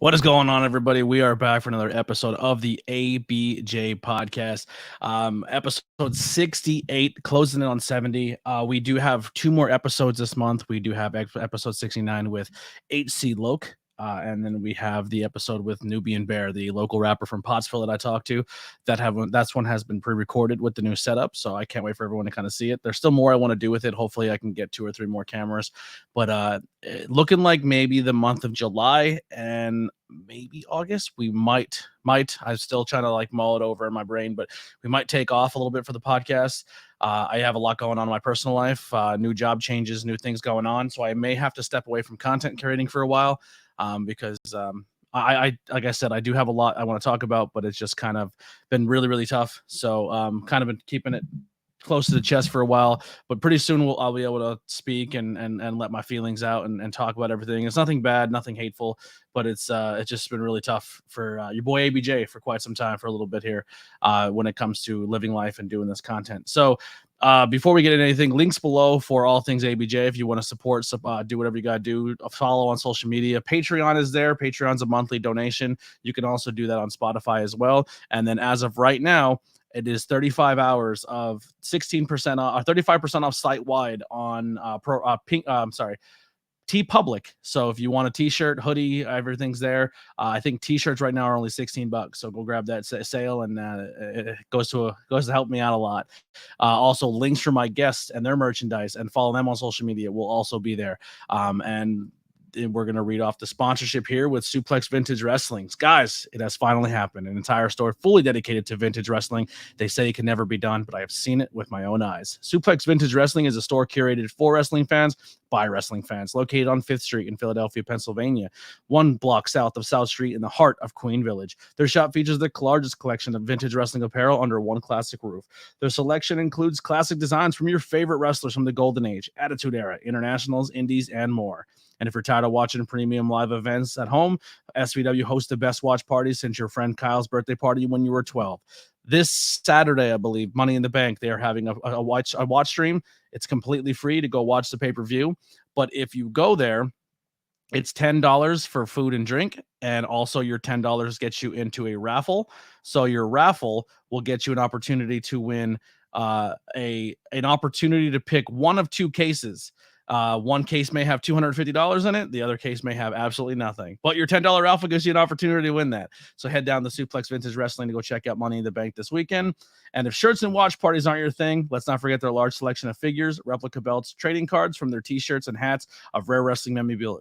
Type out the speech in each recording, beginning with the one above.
What is going on, everybody? We are back for another episode of the ABJ Podcast. Episode 68, closing in on 70. We do have two more episodes this month. We do have episode 69 with HC Loke. And then we have the episode with Nubian Bear, the local rapper from Pottsville that I talked to. That's one has been pre-recorded with the new setup, so I can't wait for everyone to kind of see it. There's still more I want to do with it. Hopefully, I can get 2 or 3 more cameras. But looking like maybe the month of July and maybe August, we might. I'm still trying to like mull it over in my brain, but we might take off a little bit for the podcast. I have a lot going on in my personal life, new job changes, new things going on, so I may have to step away from content curating for a while. Because I like I said, I do have a lot I want to talk about, but it's just kind of been really, really tough. So kind of been keeping it close to the chest for a while, but pretty soon I'll be able to speak and let my feelings out and talk about everything. It's nothing bad, nothing hateful, but it's just been really tough for your boy ABJ for quite some time, for a little bit here when it comes to living life and doing this content. So before we get into anything, links below for all things ABJ. If you want to support, do whatever you got to do. Follow on social media. Patreon is there. Patreon's a monthly donation. You can also do that on Spotify as well. And then as of right now, it is 35 hours of 16% off, 35% off site wide on TeePublic. So if you want a t-shirt, hoodie, everything's there. I think t-shirts right now are only $16, so go grab that sale, and it goes to help me out a lot. Also, links for my guests and their merchandise, and follow them on social media will also be there. And we're going to read off the sponsorship here with Suplex Vintage Wrestling. Guys, it has finally happened. An entire store fully dedicated to vintage wrestling. They say it can never be done, but I have seen it with my own eyes. Suplex Vintage Wrestling is a store curated for wrestling fans by wrestling fans, located on 5th Street in Philadelphia, Pennsylvania, 1 block south of South Street in the heart of Queen Village. Their shop features the largest collection of vintage wrestling apparel under one classic roof. Their selection includes classic designs from your favorite wrestlers from the Golden Age, Attitude Era, Internationals, Indies, and more. And if you're tired of watching premium live events at home, SVW hosts the best watch party since your friend Kyle's birthday party when you were 12. This Saturday, I believe, Money in the Bank, they are having a watch stream. It's completely free to go watch the pay-per-view. But if you go there, it's $10 for food and drink, and also your $10 gets you into a raffle. So your raffle will get you an opportunity to win an opportunity to pick one of 2 cases. One case may have $250 in it. The other case may have absolutely nothing. But your $10 raffle gives you an opportunity to win that. So head down to Suplex Vintage Wrestling to go check out Money in the Bank this weekend. And if shirts and watch parties aren't your thing, let's not forget their large selection of figures, replica belts, trading cards from their t-shirts and hats of rare wrestling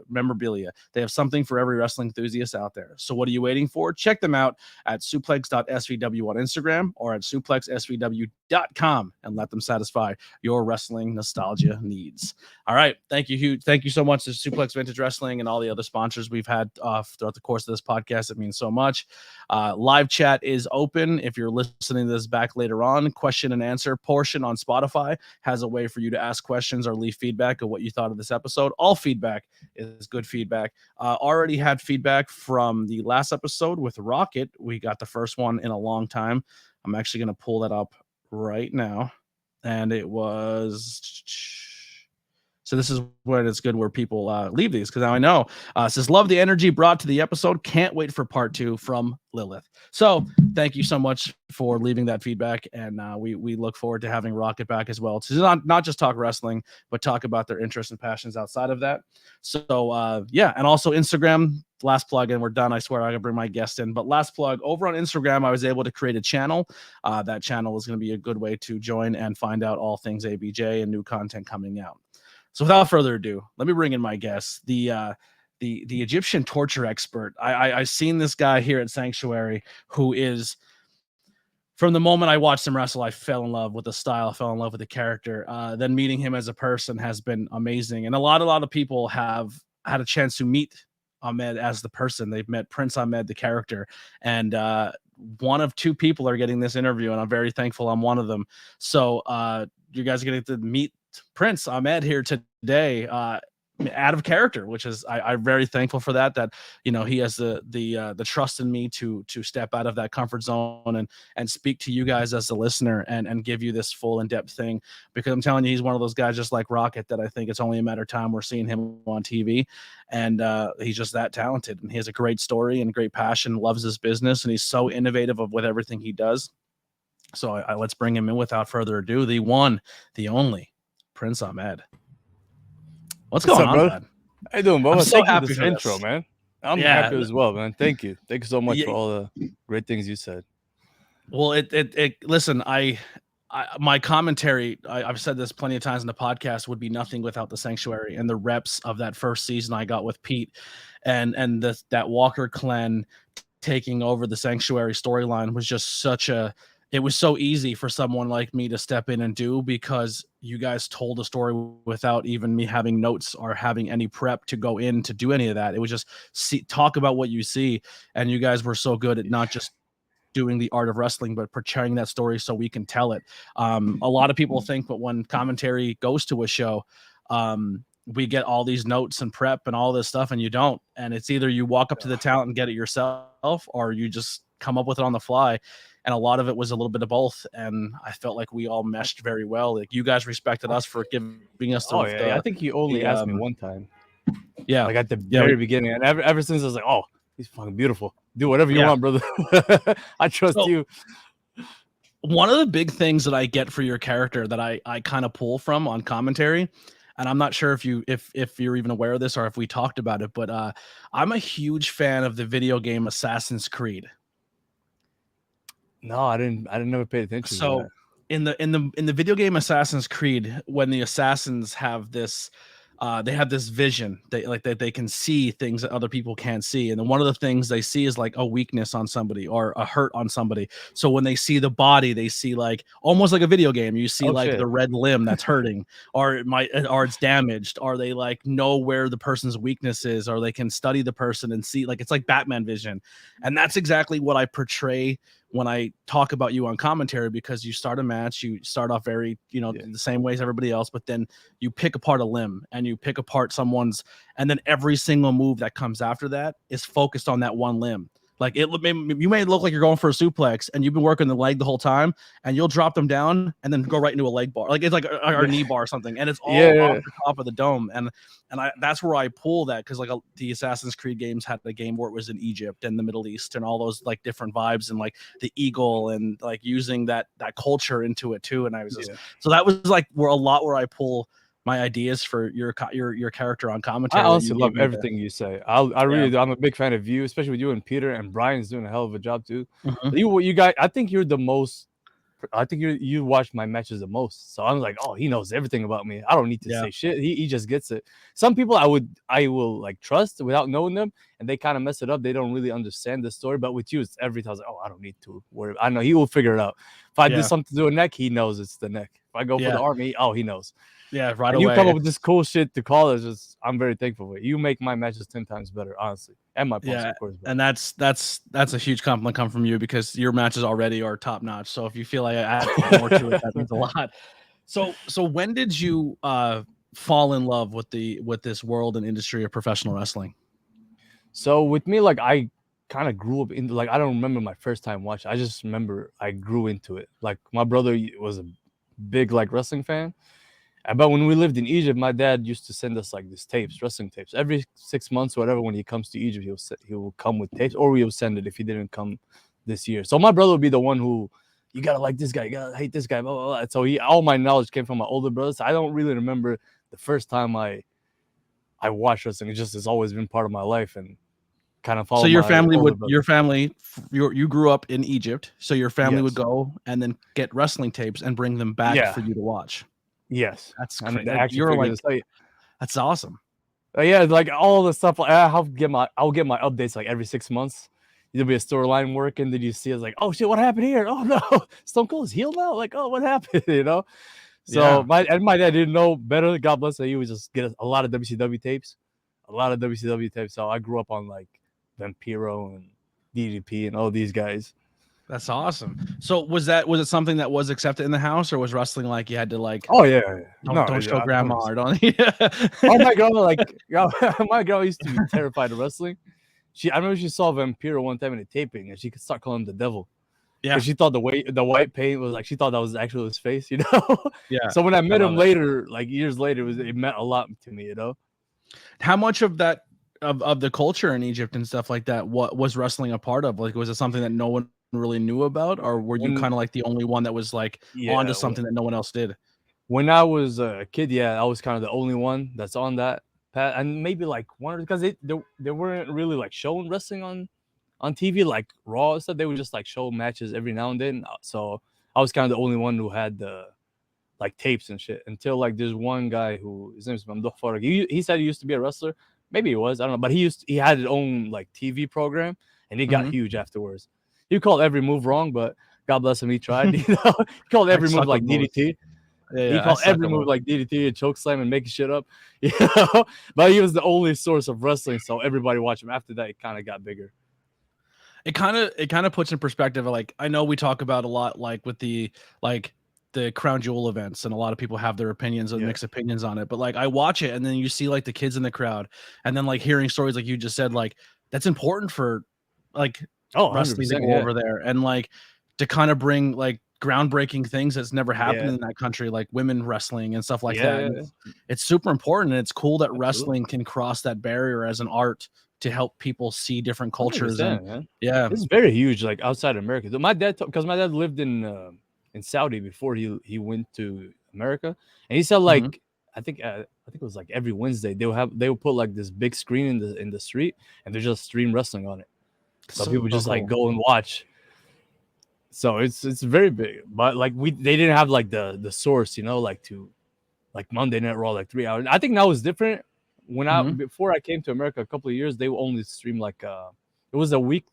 memorabilia. They have something for every wrestling enthusiast out there. So what are you waiting for? Check them out at suplex.svw on Instagram or at suplexsvw.com and let them satisfy your wrestling nostalgia needs. All right. Thank you, Hugh. Thank you so much to Suplex Vintage Wrestling and all the other sponsors we've had throughout the course of this podcast. It means so much. Live chat is open. If you're listening to this back later on, question and answer portion on Spotify has a way for you to ask questions or leave feedback of what you thought of this episode. All feedback is good feedback. Already had feedback from the last episode with Rocket. We got the first one in a long time. I'm actually going to pull that up right now. And it was... So this is where it's good where people leave these, because now I know. It says, love the energy brought to the episode. Can't wait for part 2 from Lilith. So thank you so much for leaving that feedback. And we look forward to having Rocket back as well. To not just talk wrestling, but talk about their interests and passions outside of that. So yeah, and also Instagram. Last plug, and we're done. I swear I can bring my guest in. But last plug, over on Instagram, I was able to create a channel. That channel is going to be a good way to join and find out all things ABJ and new content coming out. So without further ado, let me bring in my guest, the Egyptian torture expert. I've seen this guy here at Sanctuary who is, from the moment I watched him wrestle, I fell in love with the style, fell in love with the character. Then meeting him as a person has been amazing. And a lot of people have had a chance to meet Ahmed as the person. They've met Prince Ahmed, the character. And one of 2 people are getting this interview, and I'm very thankful I'm one of them. So you guys are getting to meet Prince Ahmed here today. out of character, which is I'm very thankful for that. That he has the trust in me to step out of that comfort zone and speak to you guys as the listener and give you this full in-depth thing, because I'm telling you, he's one of those guys just like Rocket that I think it's only a matter of time we're seeing him on TV, and he's just that talented, and he has a great story and great passion, loves his business, and he's so innovative with everything he does. So let's bring him in without further ado. The one, the only, Prince Ahmed. What's going up, on, bro? bud? How you doing, bro? I'm so Thank you happy for this for intro, this. man. I'm happy as well, man. Thank you so much for all the great things you said. Well, listen, my commentary, I've said this plenty of times in the podcast, would be nothing without the Sanctuary and the reps of that first season I got with Pete, and that Walker clan taking over the Sanctuary storyline was just it was so easy for someone like me to step in and do, because you guys told the story without even me having notes or having any prep to go in to do any of that. It was just talk about what you see, and you guys were so good at not just doing the art of wrestling, but portraying that story so we can tell it. A lot of people think that when commentary goes to a show, we get all these notes and prep and all this stuff, and you don't. And it's either you walk up to the talent and get it yourself, or you just come up with it on the fly. And a lot of it was a little bit of both. And I felt like we all meshed very well. Like, you guys respected us for giving us I think you only asked me one time. Yeah. Like at the very beginning. And ever since I was like, oh, he's fucking beautiful. Do whatever you want, brother. I trust you. One of the big things that I get for your character that I kind of pull from on commentary, and I'm not sure if you're even aware of this or if we talked about it, but I'm a huge fan of the video game Assassin's Creed. No, I didn't never pay attention to that. in the video game Assassin's Creed, when the assassins have this they have this vision, they can see things that other people can't see, and then one of the things they see is like a weakness on somebody or a hurt on somebody. So when they see the body, they see like almost like a video game, you see the red limb that's hurting, or it's damaged, or they like know where the person's weakness is, or they can study the person and see, like, it's like Batman vision. And that's exactly what I portray when I talk about you on commentary, because you start a match, you start off very, the same way as everybody else, but then you pick apart a limb and you pick apart someone's, and then every single move that comes after that is focused on that one limb. Like, you may look like you're going for a suplex and you've been working the leg the whole time, and you'll drop them down and then go right into a leg bar. Like, it's like a knee bar or something. And it's all off the top of the dome. And that's where I pull that. Cause like the Assassin's Creed games had a game where it was in Egypt and the Middle East and all those like different vibes, and like the eagle, and like using that culture into it too. And I was so that was like where I pull my ideas for your character on commentary. I honestly love everything you say. I really do. I'm a big fan of you, especially with you and Peter, and Brian's doing a hell of a job too. Mm-hmm. You guys, I think you're the most. I think you watch my matches the most. So I'm like, oh, he knows everything about me. I don't need to say shit. He just gets it. Some people I will like trust without knowing them, and they kind of mess it up. They don't really understand the story. But with you, it's every time. I was like, oh, I don't need to worry. I know he will figure it out. If I did something to a neck, he knows it's the neck. If I go for the arm, he knows. Yeah, right and away. You come up with this cool shit to call it. I'm very thankful for it. You make my matches 10 times better, honestly, and my points, of course. And that's a huge compliment come from you, because your matches already are top notch. So if you feel like I add more to it, that means a lot. So when did you fall in love with this world and industry of professional wrestling? So with me, like, I kind of grew up into, like, I don't remember my first time watching. I just remember I grew into it. Like, my brother was a big like wrestling fan. But when we lived in Egypt, my dad used to send us like these tapes, wrestling tapes, every 6 months or whatever. When he comes to Egypt, he will come with tapes, or we will send it if he didn't come this year. So my brother would be the one who, you gotta like this guy, you gotta hate this guy, blah, blah, blah. So all my knowledge came from my older brothers. I don't really remember the first time I watched wrestling. It's always been part of my life, and kind of follow. So you grew up in Egypt, so your family would go and then get wrestling tapes and bring them back for you to watch. Yes, that's crazy. You're like, that's awesome. Yeah, like all the stuff. I'll get my updates like every 6 months. There'll be a storyline work, and then you see it's like, oh shit, what happened here? Oh no, Stone Cold is healed now. Like, oh, what happened? So my dad didn't know better. God bless him. He would just get a lot of WCW tapes, So I grew up on like Vampiro and DDP and all these guys. That's awesome. So was it something that was accepted in the house, or was wrestling like you had to like Oh yeah, no, don't show yeah, grandma 100%. or don't? Oh my girl, like my girl used to be terrified of wrestling. I remember she saw Vampiro one time in a taping, and she could start calling him the devil Yeah, because she thought the white paint was like she thought that was actually his face, you know. yeah. So when I I met love him it. later, like years later, it meant a lot to me, you know. How much of that of the culture in Egypt and stuff like that, what was wrestling a part of? Like, was it something that no one really knew about, or were you When kind of like the only one that was like onto yeah, something that no one else did? when I was a kid, yeah, I was kind of the only one that's on that path, and maybe like one because they weren't really like showing wrestling on TV like Raw and stuff. They would just like show matches every now and then. So I was kind of the only one who had the like tapes and shit until like there's one guy who his name is Mamdouh Farag. He said he used to be a wrestler. Maybe he was, I don't know, but he had his own like TV program and he got Mhm. huge afterwards. He called every move wrong, but God bless him, he tried. You know, he called I every move suck with like moves. DDT. Yeah, He yeah, I called suck every at move moves. like DDT and choke slam and making shit up. You know, but he was the only source of wrestling, so everybody watched him. After that, it kind of got bigger. It kind of puts in perspective. Like I know we talk about a lot, like with the crown jewel events, and a lot of people have their opinions and Yeah. mixed opinions on it. But like I watch it, and then you see like the kids in the crowd, and then like hearing stories like you just said, like that's important for like Oh, wrestling to 100%. go Yeah. over there and like to kind of bring like groundbreaking things that's never happened Yeah. in that country, like women wrestling and stuff like Yeah. that. Yeah. And Yeah. it's super important, and it's cool that Absolutely. wrestling can cross that barrier as an art to help people see different cultures. And 100%, man. yeah. It's very huge, like outside America. So my dad, because my dad lived in Saudi before he went to America, and he said Mhm. like I think it was like every Wednesday they would put like this big screen in the street, and they just stream wrestling on it, so So people just like cool. go and watch. So it's very big, but like they didn't have like the source, you know, like to like Monday Night Raw, like 3 hours. I think now is different. When I Mhm. before I came to America a couple of years, they would only stream like it was a week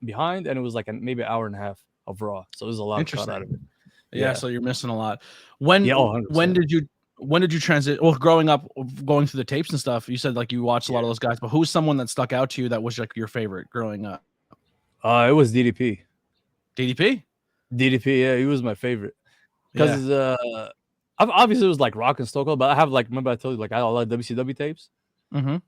behind, and it was like maybe an hour and a half of Raw. So there's a lot of cut out of Interesting. it. Yeah, Yeah, so you're missing a lot. yeah, When oh, when 100%. did you when did you transit well, growing up, going through the tapes and stuff, you said, like, you watched a lot Yeah. of those guys, but who's someone that stuck out to you that was, like, your favorite growing up? It was DDP. DDP? DDP, yeah, he was my favorite Yeah. because obviously it was like Rock and Stone Cold, but I have like remember I told you like I had a lot of WCW tapes. Mhm.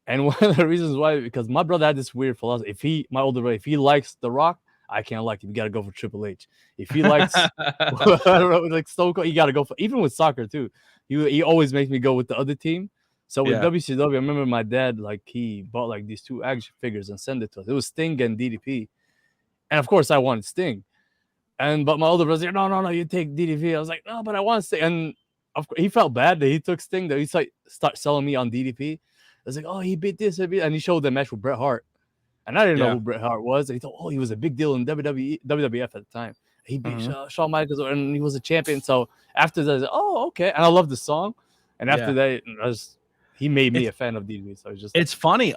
And one of the reasons why, because my brother had this weird philosophy. My older brother, if he likes The Rock, I can't like him. You got to go for Triple H. If he likes, I don't know, like Stone Cold, you got to go for, even with soccer too. He always makes me go with the other team. So with Yeah. WCW, I remember my dad, like he bought like these two action figures and sent it to us. It was Sting and DDP. And of course I wanted Sting. But my older brother said, no, no, no, you take DDP. I was like, no, but I want Sting. And of course, he felt bad that he took Sting. That he start selling me on DDP. I was like, oh, he beat this, and he showed the match with Bret Hart. And I didn't know Yeah. who Bret Hart was. And he thought, oh, he was a big deal in WWF at the time. He beat Mhm. Shawn Michaels and he was a champion. So after that, I was like, oh, okay. And I love the song. And after Yeah. that, he made me It's a fan of DDP. So I was just like, it's funny,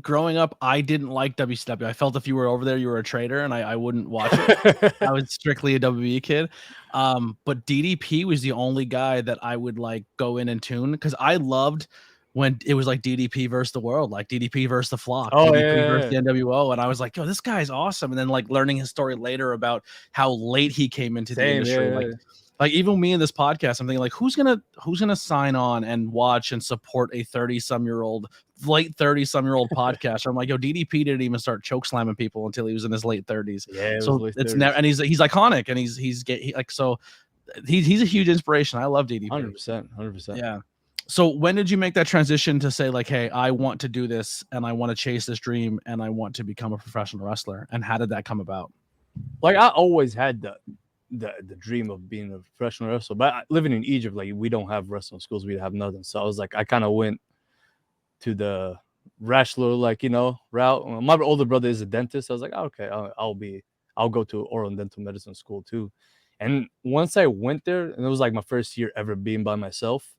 growing up, I didn't like WCW. I felt if you were over there, you were a traitor, and I wouldn't watch it. I was strictly a WWE kid. But DDP was the only guy that I would, like, go in and tune because I loved when it was, like, DDP versus the world, like, DDP versus the Flock, oh, DDP versus yeah. the NWO, and I was like, "Yo, this guy's awesome," and then, like, learning his story later about how late he came into the Same, industry, yeah. like even me in this podcast, I'm thinking like, who's gonna sign on and watch and support a 30-some-year-old, late 30-some-year-old podcast? I'm like, yo, DDP didn't even start choke slamming people until he was in his late 30s. Yeah, it was So late it's never, 30s. and he's iconic, and like so he's a huge inspiration. I love DDP. 100%. 100%. Yeah. So when did you make that transition to say like, hey, I want to do this and I want to chase this dream and I want to become a professional wrestler? And how did that come about? Like I always had the dream of being a professional wrestler, but living in Egypt, like we don't have wrestling schools, we have nothing. So I was like, I kind of went to the wrestler, like route. My older brother is a dentist. I was like, oh, okay, I'll go to oral and dental medicine school too. And once I went there, and it was like my first year ever being by myself,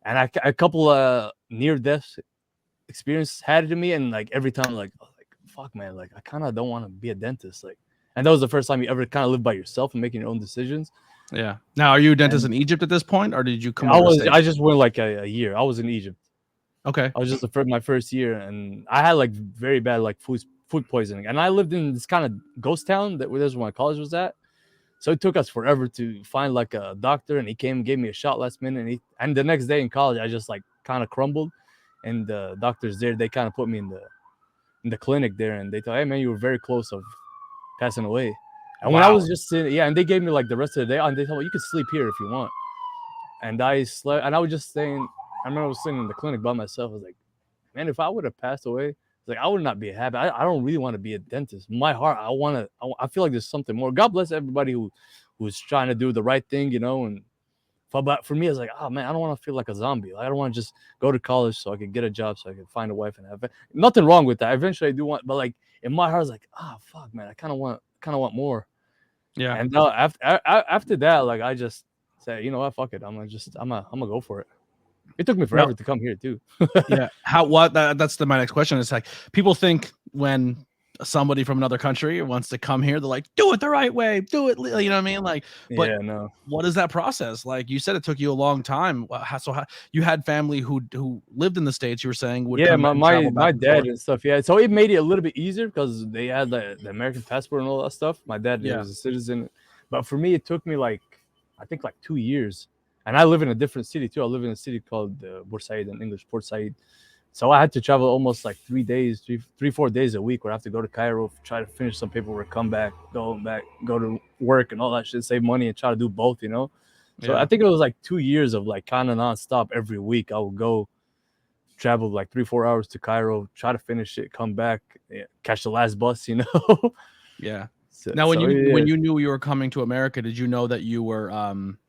and a couple near death experience had it to me, and like every time, like I was like, fuck, man, like I kind of don't want to be a dentist, like. And that was the first time you ever kind of live by yourself and making your own decisions. Yeah. Now, are you a dentist And in Egypt at this point, or did you come over to States? I just went like a year. I was in Egypt. Okay. I was just my first year, and I had like very bad like food poisoning. And I lived in this kind of ghost town where that's where my college was at. So it took us forever to find like a doctor, and he came and gave me a shot last minute. And the next day in college, I just like kind of crumbled, and the doctors there, they kind of put me in the clinic there, and they thought, hey man, you were very close of passing away. And when I was just sitting, and they gave me like the rest of the day, and they told me you could sleep here if you want. And I slept, and I was just saying, I remember I was sitting in the clinic by myself. I was like, man, if I would have passed away, like I would not be happy. I don't really want to be a dentist. My heart, I feel like there's something more. God bless everybody who's trying to do the right thing, and but for me, it's like, oh man, I don't want to feel like a zombie. Like, I don't want to just go to college so I can get a job, so I can find a wife and have nothing wrong with that. Eventually, I do want, but like in my heart, I was like, oh fuck, man, I kind of want more. Yeah. And now after that, like I just said, you know what, fuck it, I'm gonna go for it. It took me forever to come here too. Yeah. That's my next question. It's like people think when somebody from another country wants to come here, they're like, do it the right way, do it. You know what I mean? Like, but yeah, no. What is that process? Like you said, it took you a long time. So you had family who lived in the States, you were saying would come my dad and stuff. Yeah. So it made it a little bit easier because they had the American passport and all that stuff. My dad was a citizen. But for me, it took me I think 2 years. And I live in a different city too. I live in a city called Bursaid, in English, Port Said. So I had to travel almost like 3 days, 4 days a week, where I have to go to Cairo, try to finish some paperwork, come back, go to work and all that shit, save money and try to do both, So I think it was like 2 years of like kind of nonstop every week. I would go travel like 3-4 hours to Cairo, try to finish it, come back, catch the last bus, Yeah. Now, when you knew you were coming to America, did you know that you were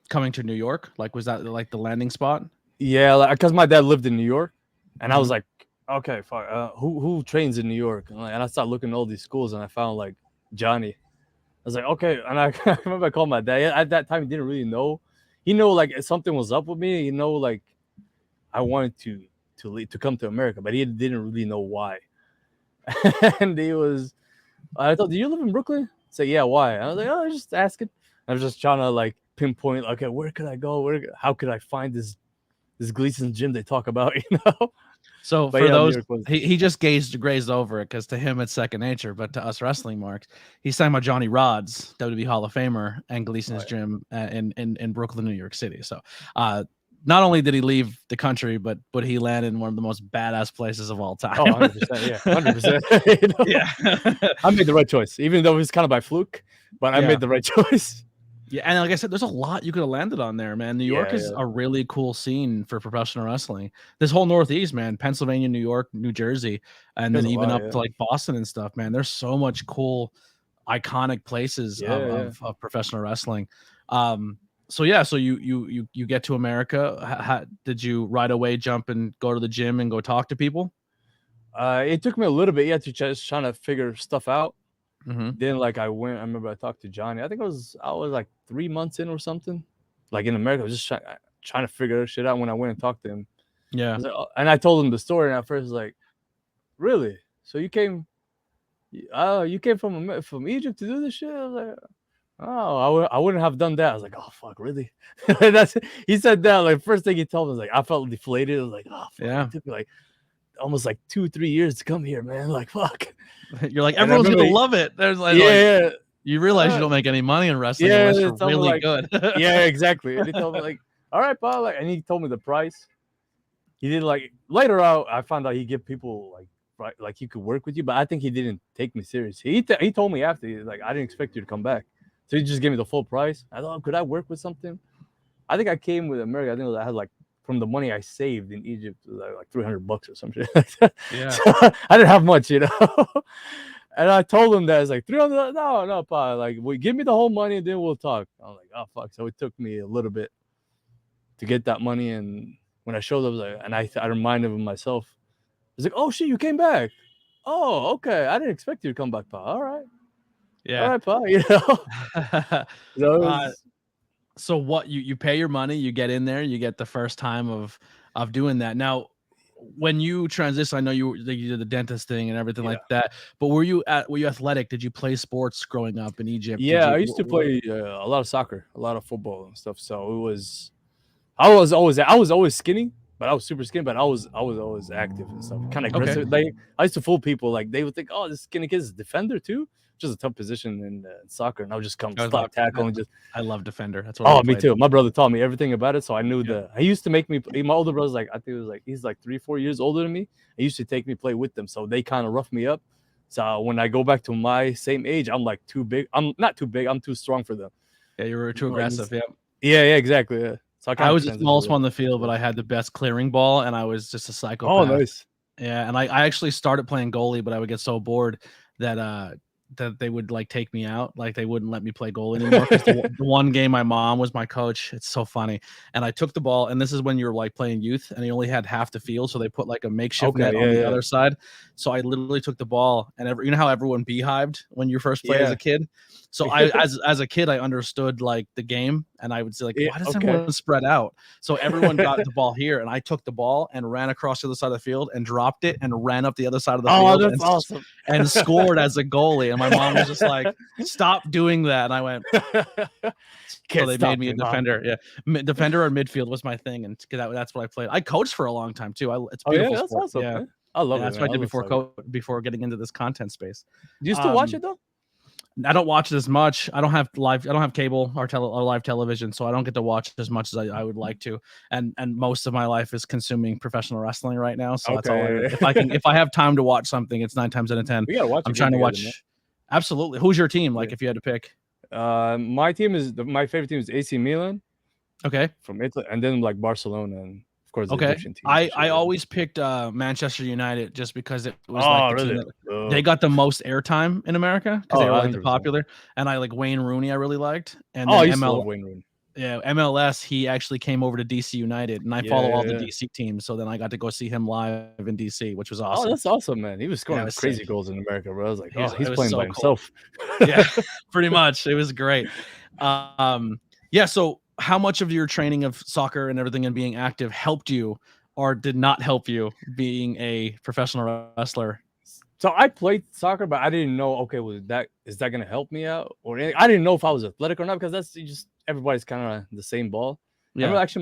coming to New York? Like, was that like the landing spot? Yeah, because my dad lived in New York, and I was like, okay, fuck, who trains in New York? And I started looking at all these schools, and I found like Johnny. I was like, okay, and I remember I called my dad. At that time, he didn't really know. He knew like something was up with me. He know like I wanted to come to America, but he didn't really know why. And I thought, do you live in Brooklyn? I said, yeah, why? I was like, oh, I was just asking. I was just trying to like pinpoint, okay, where could I go? How could I find this Gleason's gym they talk about, So but for those, he just grazed over it because to him it's second nature, but to us wrestling marks, he's talking about Johnny Rodz, WWE Hall of Famer, and Gleason's gym in Brooklyn, New York City. So not only did he leave the country, but he landed in one of the most badass places of all time. Oh, 100%, yeah, 100%. Yeah. I made the right choice, even though it was kind of by fluke, but I made the right choice. Yeah, and like I said, there's a lot you could have landed on there, man. New York is a really cool scene for professional wrestling. This whole Northeast, man, Pennsylvania, New York, New Jersey, and then even up to like Boston and stuff, man. There's so much cool, iconic places of professional wrestling. So you get to America. Did you right away jump and go to the gym and go talk to people? It took me a little bit, to just trying to figure stuff out. Mm-hmm. Then I remember I talked to Johnny. I think I was like 3 months in or something. Like in America, I was just trying to figure shit out when I went and talked to him. Yeah. And I told him the story, and at first I was like, really? So you came from Egypt to do this shit? I was like, oh, I wouldn't have done that. I was like, oh fuck, really? He said that like first thing he told me was like, I felt deflated. I was like, oh fuck, it took me like almost like 2-3 years to come here, man. Like fuck. You're like, everyone's gonna love it. There's like, you realize you don't make any money in wrestling unless you're really good. Yeah, exactly. And he told me like, all right, Paul, and he told me the price. He did like later out. I found out he give people like he could work with you, but I think he didn't take me serious. He told me after, like, I didn't expect you to come back, so he just gave me the full price. I thought, could I work with something? I think I came with America. I think I had like from the money I saved in Egypt, like $300 or some shit. Yeah, so I didn't have much, And I told him that it's like $300. No, Pa. Like, give me the whole money, and then we'll talk. I was like, oh fuck. So it took me a little bit to get that money, and when I showed up, I was like, and I reminded him myself. I was like, oh shit, you came back. Oh, okay. I didn't expect you to come back, Pa. All right. Yeah. All right, Pa. So what you pay your money, you get in there, you get the first time of doing that. Now, when you transition, I know you did the dentist thing and everything like that, but were you athletic? Did you play sports growing up in Egypt? Yeah, I used to play a lot of soccer, a lot of football and stuff. So I was always skinny, but I was super skinny. But I was always active and stuff, kind of Okay. aggressive. Like I used to fool people. Like they would think, oh, this skinny kid is a defender too, which is a tough position in soccer. And I would just come I was slide tackle and just. I love defender. That's what I Oh, me played. too. My brother taught me everything about it, so I knew Yeah. He used to make me. My older brother's like I think it was like he's like 3-4 years older than me. He used to take me play with them, so they kind of rough me up. So when I go back to my same age, I'm like too big. I'm not too big. I'm too strong for them. Yeah, you were too aggressive. Yeah. Yeah, exactly. Yeah. So I was the smallest one on the field, but I had the best clearing ball, and I was just a psychopath. Oh, nice. Yeah, and I actually started playing goalie, but I would get so bored that that they would like take me out, like they wouldn't let me play goal anymore. Because the one game my mom was my coach. It's so funny. And I took the ball, and this is when you're like playing youth, and you only had half the field, so they put like a makeshift net on the other side. So I literally took the ball, and you know how everyone beehived when you first play as a kid. So I, as a kid, I understood like the game, and I would say like, why does everyone spread out? So everyone got the ball here, and I took the ball and ran across the other side of the field and dropped it and ran up the other side of the field. That's awesome. And scored as a goalie. And my mom was just like, "Stop doing that." And I went. So they made me a defender. Yeah, defender or midfield was my thing, and that's what I played. I coached for a long time too. It's beautiful. That's sport. awesome. Yeah, man. I love it. That's what I did before getting into this content space. Do you still watch it though? I don't watch it as much. I don't have cable or live television, so I don't get to watch as much as I would like to. And most of my life is consuming professional wrestling right now. So that's all. If I have time to watch something, it's 9 times out of 10. We gotta watch. I'm trying to watch. Man. Absolutely. Who's your team? Like, if you had to pick. My favorite team is AC Milan. Okay. From Italy, and then like Barcelona and. Of course, okay. I always picked Manchester United just because it was they got the most airtime in America because they were like the popular, and I like Wayne Rooney. I really liked, and then Wayne Rooney. Yeah, MLS. He actually came over to DC United, and I follow all the DC teams. So then I got to go see him live in DC, which was awesome. Oh, that's awesome, man! He was scoring crazy goals in America, bro. I was like, he's playing by himself. Yeah, pretty much. It was great. Yeah. So, how much of your training of soccer and everything and being active helped you or did not help you being a professional wrestler? So I played soccer, but I didn't know, is that going to help me out? Or I didn't know if I was athletic or not, because that's just, everybody's kind of the same ball. Yeah. I remember actually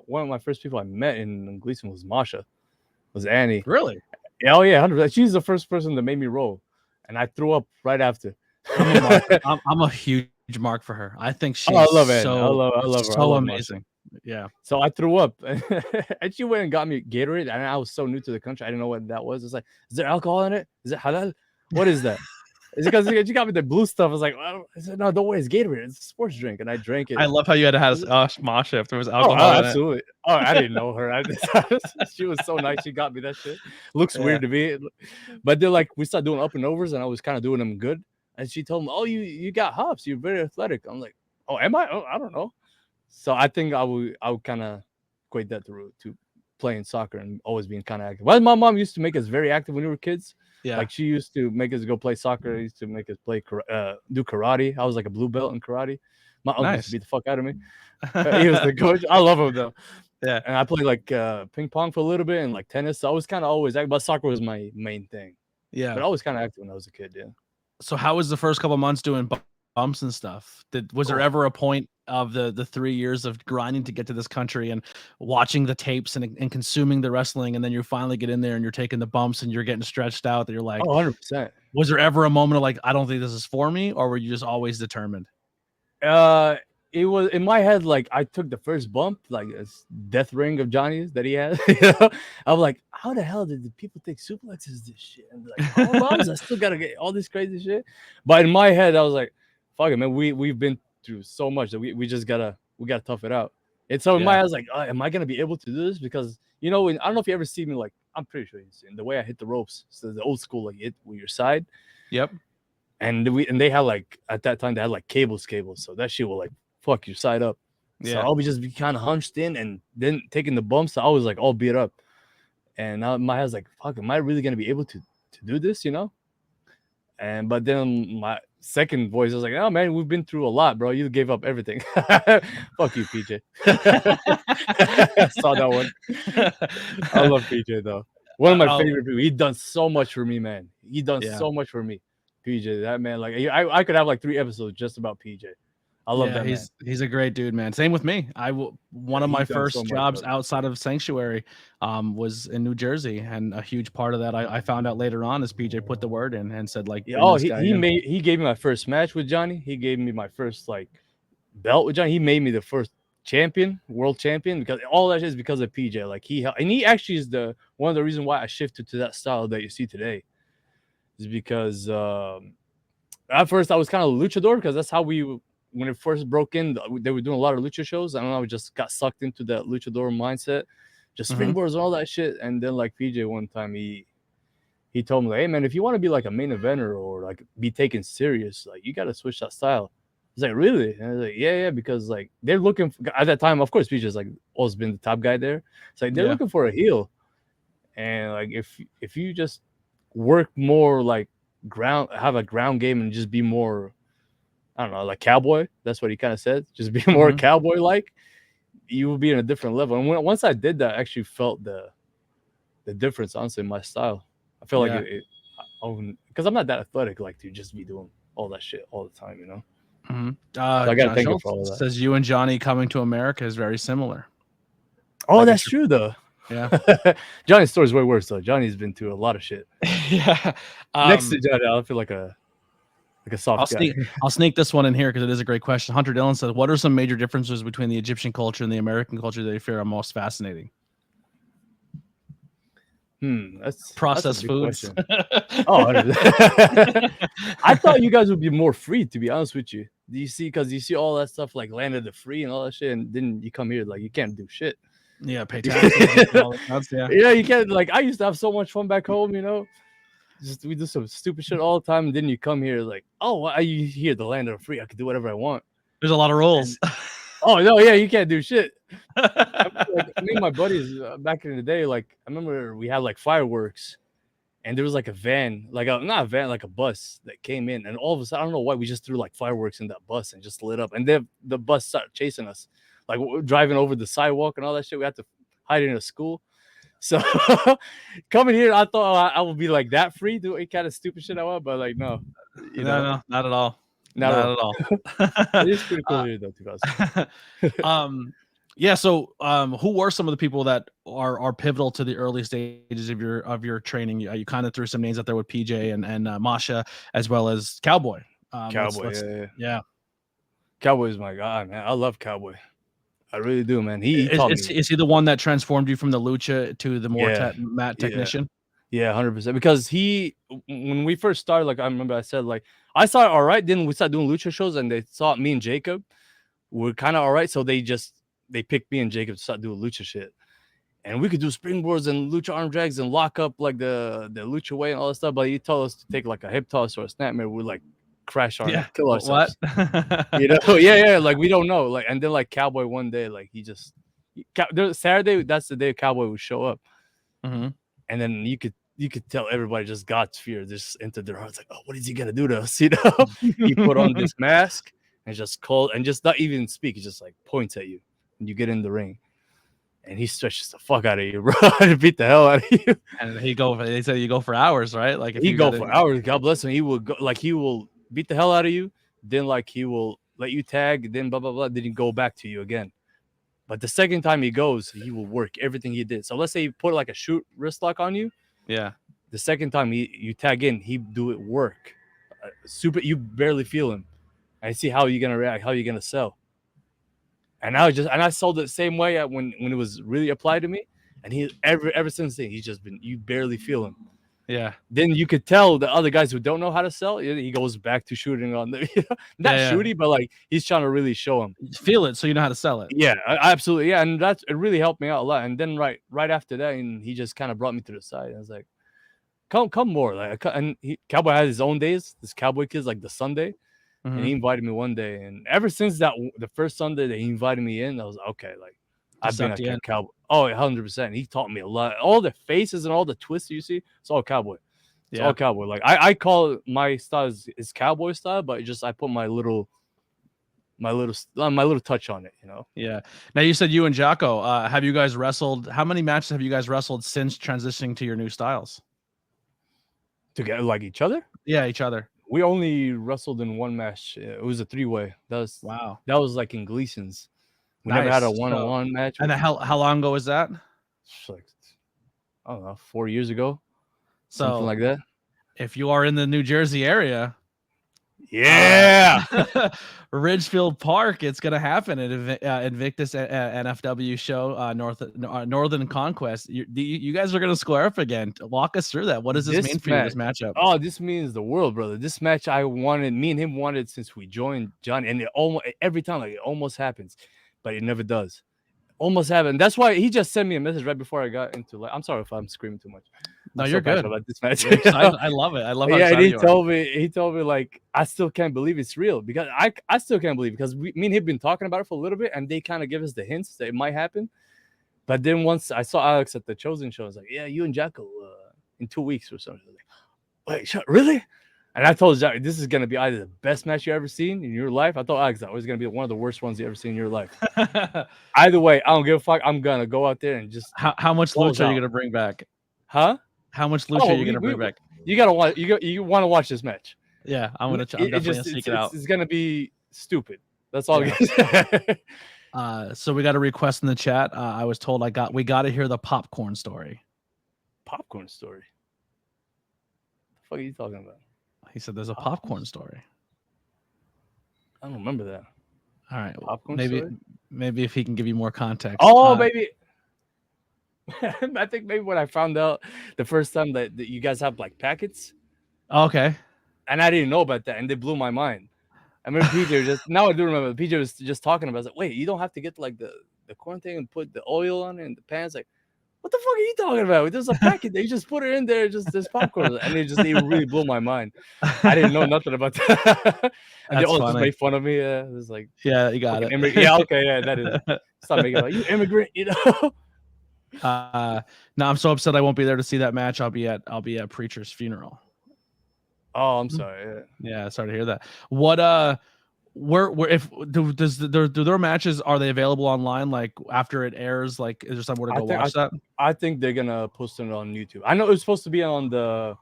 one of my first people I met in Gleason was Annie. Really? Oh yeah, 100%. She's the first person that made me roll. And I threw up right after. I'm a huge mark for her. I think she's I love it. I love her. So amazing. Yeah. So I threw up, and she went and got me Gatorade, and I was so new to the country, I didn't know what that was. It's like, is there alcohol in it? Is it halal? What is that? Is it because she got me the blue stuff? I was like, I said, no, don't worry, it's Gatorade. It's a sports drink, and I drank it. I love how you had to have Masha if there was alcohol. Oh, absolutely. Oh, I didn't know her. She was so nice. She got me that shit. Looks weird to me, but then like we started doing up and overs, and I was kind of doing them good. And she told me, "Oh, you got hops. You're very athletic." I'm like, "Oh, am I? Oh, I don't know." So I think I would kind of equate that to playing soccer and always being kind of active. Well, my mom used to make us very active when we were kids. Yeah, like she used to make us go play soccer. Used to make us play do karate. I was like a blue belt in karate. My uncle used to beat the fuck out of me. He was the coach. I love him though. Yeah, and I played like ping pong for a little bit and like tennis. So I was kind of always active, but soccer was my main thing. Yeah, but I was kind of active when I was a kid. Yeah. So how was the first couple months doing bumps and stuff? Was there ever a point of the 3 years of grinding to get to this country and watching the tapes and consuming the wrestling, and then you finally get in there and you're taking the bumps and you're getting stretched out, that you're like, 100%. Was there ever a moment of like, I don't think this is for me, or were you just always determined? It was in my head, like I took the first bump, like a death ring of Johnny's that he had. I'm like, how the hell did the people think suplex is this shit? And like, oh, moms, I still gotta get all this crazy shit. But in my head, I was like, fuck it, man. We've been through so much that we just gotta tough it out. And so in my head, I was like, am I gonna be able to do this? Because I don't know if you ever see me, like I'm pretty sure you've seen the way I hit the ropes. So the old school, like hit with your side. Yep. And they had like at that time they had like cables, so that shit will like fuck your side up. Yeah. So I'll be kind of hunched in and then taking the bumps. So I was like all beat up. And now my head's like, fuck, am I really gonna be able to do this, And but then my second voice was like, oh man, we've been through a lot, bro. You gave up everything. Fuck you, PJ. I saw that one. I love PJ though. One of my favorite people. He done so much for me, man. He done so much for me. PJ, that man, like I could have like 3 episodes just about PJ. I love that man. He's a great dude, man. Same with me. One of my He's done so first much, jobs brother. outside of Sanctuary was in New Jersey, and a huge part of that I found out later on is PJ put the word in and said, like, Yeah, bring oh, this guy in. he gave me my first match with Johnny. He gave me my first like belt with Johnny. He made me the first world champion, because all that is because of PJ. Like he actually is the one of the reasons why I shifted to that style that you see today, is because at first I was kind of luchador, because that's how when it first broke in, they were doing a lot of lucha shows. I don't know, I just got sucked into that luchador mindset, just springboards and all that shit. And then like PJ one time he told me, like, hey man, if you want to be like a main eventer or like be taken serious, like you got to switch that style. He's like, really? And I was like, yeah, because like they're looking at that time. Of course, PJ's like always been the top guy there. It's like they're looking for a heel, and like if you just work more like have a ground game and just be more, I don't know, like cowboy. That's what he kind of said. Just be more cowboy like. You will be in a different level. And once I did that, I actually felt the difference, honestly, in my style. I feel like because I'm not that athletic, like to just be doing all that shit all the time, you know. So I gotta thank you for all that. Says you and Johnny coming to America is very similar. Oh, like, that's true though. Yeah. Johnny's story is way worse though. Johnny's been through a lot of shit. Yeah. Next to Johnny, I feel like a soft guy. I'll sneak this one in here because it is a great question. Hunter Dillon says, what are some major differences between the Egyptian culture and the American culture that you feel are most fascinating? That's processed foods. Oh, I thought you guys would be more free, to be honest with you. Do you see? Because you see all that stuff like land of the free and all that shit, and then you come here like you can't do shit. Yeah, pay taxes. Yeah, you can't. Like I used to have so much fun back home, you know. Just we do some stupid shit all the time, and then you come here like, oh, why are you here? The land of the free. I can do whatever I want. There's a lot of rules. Oh no, yeah, you can't do shit. Like, me and my buddies back in the day, like I remember we had like fireworks, and there was like a van, like not a van, like a bus that came in, and all of a sudden, I don't know why, we just threw like fireworks in that bus and just lit up, and then the bus started chasing us, like we're driving over the sidewalk and all that shit. We had to hide in a school. So coming here, I thought I would be like that free, doing kind of stupid shit I want, but like no, no, not at all. Not at all. It is pretty cool here, though, to guys. Yeah. So, who were some of the people that are pivotal to the early stages of your training? You kind of threw some names out there with PJ and Masha, as well as Cowboy. Cowboy, yeah. Cowboy is my guy, man. I love Cowboy. I really do, man. He taught me. Is he the one that transformed you from the lucha to the more mat technician? Yeah, 100%. Because when we first started, like I remember I said, like I started all right. Then we started doing lucha shows, and they thought me and Jacob were kind of all right. So they picked me and Jacob to start doing lucha shit. And we could do springboards and lucha arm drags and lock up like the lucha way and all that stuff. But he told us to take like a hip toss or a snapmare. We like crash on it, kill ourselves. What? You know? Yeah. Like we don't know. Like, and then like Cowboy one day, like Saturday, that's the day Cowboy would show up. Mm-hmm. And then you could tell everybody just got fear just entered their hearts, like, oh, what is he gonna do to us? You know, he put on this mask and just called and just not even speak. He just like points at you and you get in the ring, and he stretches the fuck out of you, bro. To beat the hell out of you. And they said you go for hours, right? Like if he go for hours. God bless him. He will go, like he will beat the hell out of you. Then like he will let you tag. Then blah blah blah. Then he go back to you again. But the second time he goes, he will work everything he did. So let's say he put like a shoot wrist lock on you. Yeah. The second time you tag in, he do it work. You barely feel him. I see how you're gonna react, how you're gonna sell. And I sold it the same way when it was really applied to me. And he ever since then, he's just been, you barely feel him. Yeah. Then you could tell the other guys who don't know how to sell, he goes back to shooting on the not shooty, but like he's trying to really show him. Feel it so you know how to sell it. Yeah, absolutely. Yeah, and it really helped me out a lot. And then right after that, and he just kind of brought me to the side. I was like, come more. Like, and Cowboy has his own days. This Cowboy kid's like the Sunday. And he invited me one day. And ever since that, the first Sunday that he invited me in, I was like, okay, like I've been a Cowboy. Oh, 100%. He taught me a lot. All the faces and all the twists you see, it's all Cowboy. It's all Cowboy. Like I call my style is Cowboy style, but I put my little touch on it, you know. Yeah. Now you said you and Jocko, have you guys wrestled? How many matches have you guys wrestled since transitioning to your new styles? Together, like each other? Yeah, each other. We only wrestled in one match. It was a 3-way. Wow. That was like in Gleason's. We never had a one-on-one match. And how long ago was that? It's like, I don't know, 4 years ago, something So like that. if you are in the New Jersey area, Yeah, Ridgefield Park, it's gonna happen at Invictus NFW show, Northern Conquest. You guys are gonna square up again. Walk us through that. What does this mean for you, this matchup? Oh, this means the world, brother. This match me and him wanted since we joined Johnny, and every time like it almost happens, but it never does. Almost happened. That's why he just sent me a message right before I got into like. I'm sorry if I'm screaming too much. No, you're good about this match. I love it. I love how yeah, and excited he told me like I still can't believe it's real because I still can't believe because me and him have been talking about it for a little bit and they kind of give us the hints that it might happen. But then once I saw Alex at the Chosen show, I was like, yeah, you and Jacko in 2 weeks or something. I was like, wait, really? And I told Jacko, this is gonna be either the best match you ever seen in your life. I told Alex that was gonna be one of the worst ones you ever seen in your life. Either way, I don't give a fuck. I'm gonna go out there and just. How much loot are you gonna bring back? Huh? How much loot are you gonna bring back? You gotta watch. You want to watch this match? Yeah, I'm definitely gonna seek it out. It's gonna be stupid. That's all. Yeah. So we got a request in the chat. I was told we got to hear the popcorn story. Popcorn story. What the fuck are you talking about? He said there's a popcorn story. I don't remember that. All right, popcorn maybe if he can give you more context. Oh, maybe. I think maybe when I found out the first time that you guys have like packets. Okay. And I didn't know about that, and they blew my mind. I remember PJ now I do remember PJ was just talking about it. I was like, wait, you don't have to get like the corn thing and put the oil on it and the pans. Like, what the fuck are you talking about? There's a packet that you just put it in there, just this popcorn, and it really blew my mind. I didn't know nothing about that. And they all just made fun of me. It was like, yeah, you got it. Yeah, okay, yeah, that is. Stop making like you immigrant, you know. No, I'm so upset I won't be there to see that match. I'll be at Preacher's funeral. Oh, I'm sorry. Yeah, sorry to hear that. What where if do their matches, are they available online like after it airs? Like, is there somewhere to go watch that? I think they're gonna post it on YouTube. I know it was supposed to be in the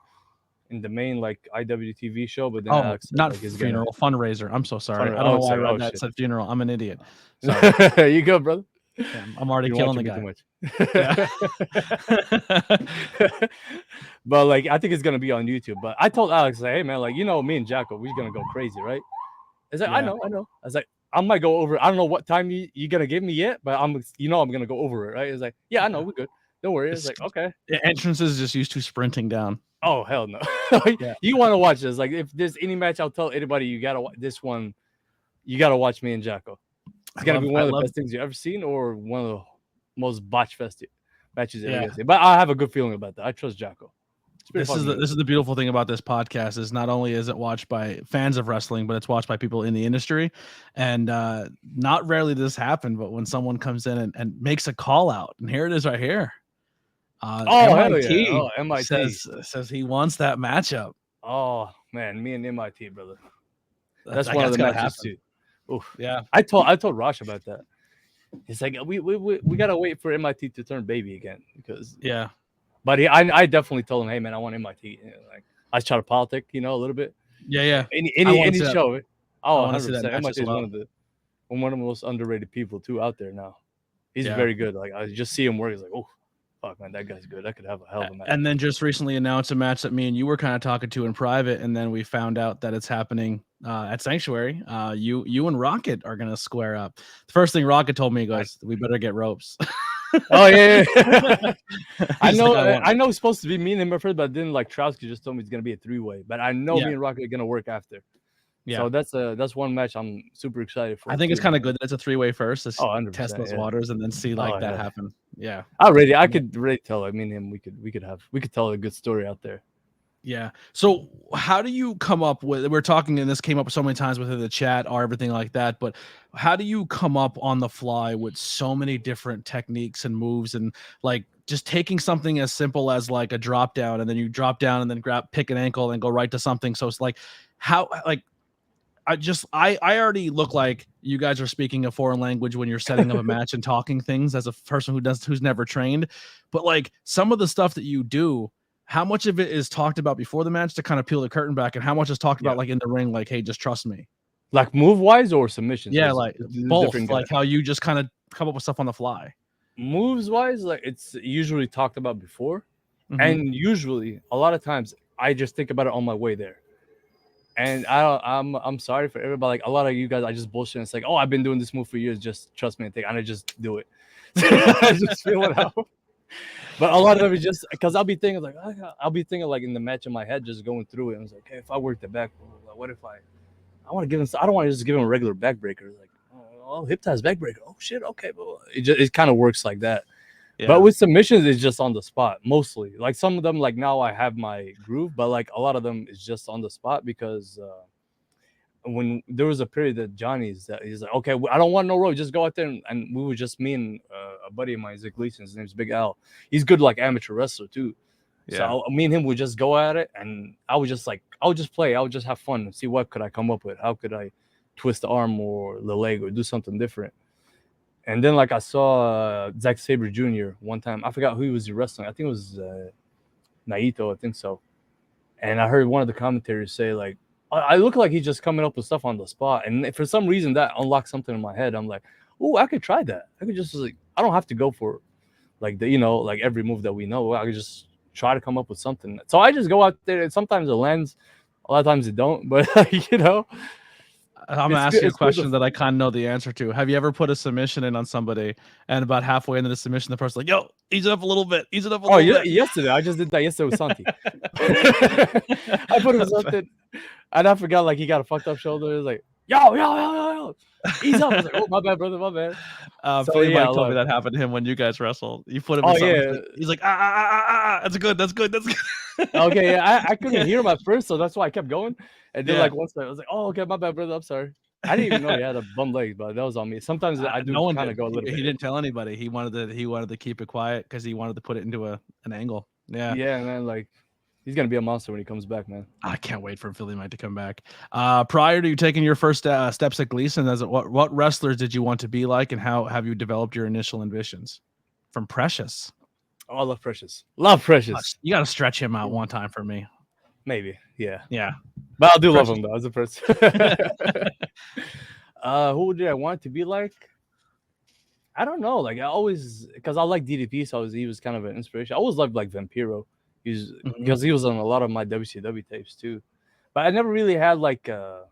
main like IWTV show, but then Alex not like, funeral fundraiser. I'm so sorry. I don't know why I read that said funeral. I'm an idiot. Sorry. You go, brother. Yeah, I'm already killing the guy. Too much. But like I think it's gonna be on YouTube. But I told Alex, like, hey man, like me and Jacko, we're gonna go crazy, right? It's like, yeah. I know. I was like, I might go over. I don't know what time you're gonna give me yet, but I'm gonna go over it, right? It's like, yeah, I know, we're good. Don't worry. It's like, okay. The entrances just used to sprinting down. Oh hell no. Yeah. You want to watch this? Like, if there's any match, I'll tell anybody you gotta watch this one. You gotta watch me and Jacko. It's gonna be one of the best things you've ever seen, or one of the most botch fest matches you've ever seen. But I have a good feeling about that. I trust Jacko. This is the beautiful thing about this podcast is not only is it watched by fans of wrestling, but it's watched by people in the industry. And not rarely does this happen, but when someone comes in and makes a call out, and here it is right here. MIT, MIT says he wants that matchup. Oh man, me and MIT, brother. That's one of the matches too. Oof. Yeah, I told Rosh about that. It's like we gotta wait for MIT to turn baby again because But I definitely told him, hey man, I want MIT. Like I try to politic, a little bit. Yeah. Any show. Oh, 100%. MIT is one of the most underrated people too out there now. He's very good. Like I just see him work. He's like, oh fuck man, that guy's good. I could have a hell of a match. And then just recently announced a match that me and you were kind of talking to in private, and then we found out that it's happening at Sanctuary. You and Rocket are gonna square up. The first thing Rocket told me, he goes, we better get ropes. Oh yeah. I know it's supposed to be me and him at first, but then like Trotsky just told me it's gonna be a 3-way. But I know me and Rocket are gonna work after. Yeah. So that's one match I'm super excited for. I think it's kind of good that it's a 3-way first. Let's 100%, test those waters and then see that happen. Yeah. I could really tell. I mean, him. We could tell a good story out there. Yeah. So how do you come up with? We're talking, and this came up so many times within the chat or everything like that. But how do you come up on the fly with so many different techniques and moves, and like just taking something as simple as like a drop down, and then you drop down and then pick an ankle and go right to something. So it's like how like. I already look like you guys are speaking a foreign language when you're setting up a match and talking things as a person who's never trained. But like some of the stuff that you do, how much of it is talked about before the match to kind of peel the curtain back, and how much is talked about like in the ring, like, hey, just trust me? Like move wise or submissions? Yeah, like both. Like how you just kind of come up with stuff on the fly. Moves wise, like it's usually talked about before, and usually a lot of times I just think about it on my way there. And I'm sorry for everybody. Like a lot of you guys, I just bullshit. It's like, oh, I've been doing this move for years. Just trust me and I just do it. I just feel it out. But a lot of them is just because I'll be thinking like in the match in my head, just going through it. And it's like, hey, if I work the back, what if I want to give him? I don't want to just give him a regular backbreaker. Like, oh, hip toss backbreaker. Oh shit, okay, but it kind of works like that. Yeah. But with submissions, it's just on the spot mostly. Like some of them, like now I have my groove, but like a lot of them is just on the spot because when there was a period that Johnny's that he's like, okay, I don't want no rope, just go out there and we were just me and a buddy of mine, Zach Gleason, his name's Big Al. He's good like amateur wrestler too. Yeah. So me and him would just go at it, and I would just play. I would just have fun and see what could I come up with. How could I twist the arm or the leg or do something different? And then like I saw Zack Sabre Jr. one time. I forgot who he was wrestling. I think it was Naito. I think so. And I heard one of the commentators say like, I look like he's just coming up with stuff on the spot. And for some reason that unlocked something in my head. I'm like, oh, I could try that. I could just like, I don't have to go for like like every move that we know. I could just try to come up with something. So I just go out there, and sometimes it lands, a lot of times it don't. But I'm gonna ask you a question that I kind of know the answer to. Have you ever put a submission in on somebody, and about halfway into the submission, the person's like, "Yo, ease it up a little bit, ease it up a little bit"? Yesterday, I just did that yesterday with Santi. I put him something, and I forgot like he got a fucked up shoulder. It was like, yo, ease up. I was like, oh, my bad, brother, my bad. Philly Mike told me that happened to him when you guys wrestled. You put him in something. He's like, that's good. Okay, yeah, I couldn't hear him at first, so that's why I kept going. And then like once I was like, oh, okay, my bad, brother, I'm sorry. I didn't even know he had a bum leg, but that was on me. Sometimes I do kind of go a little bit. He didn't tell anybody. He wanted to keep it quiet because he wanted to put it into an angle. Yeah. Yeah, and then like he's gonna be a monster when he comes back, man. I can't wait for Philly Mike to come back. Prior to you taking your first steps at Gleason, what wrestlers did you want to be like, and how have you developed your initial ambitions? From Precious. Oh, I love Precious. Love Precious. You got to stretch him out one time for me. Maybe, yeah. But I do love him though as a person. Who did I want to be like? I don't know. Like I always, because I like DDP, so he was kind of an inspiration. I always loved like Vampiro. Because he was on a lot of my WCW tapes too. But I never really had like a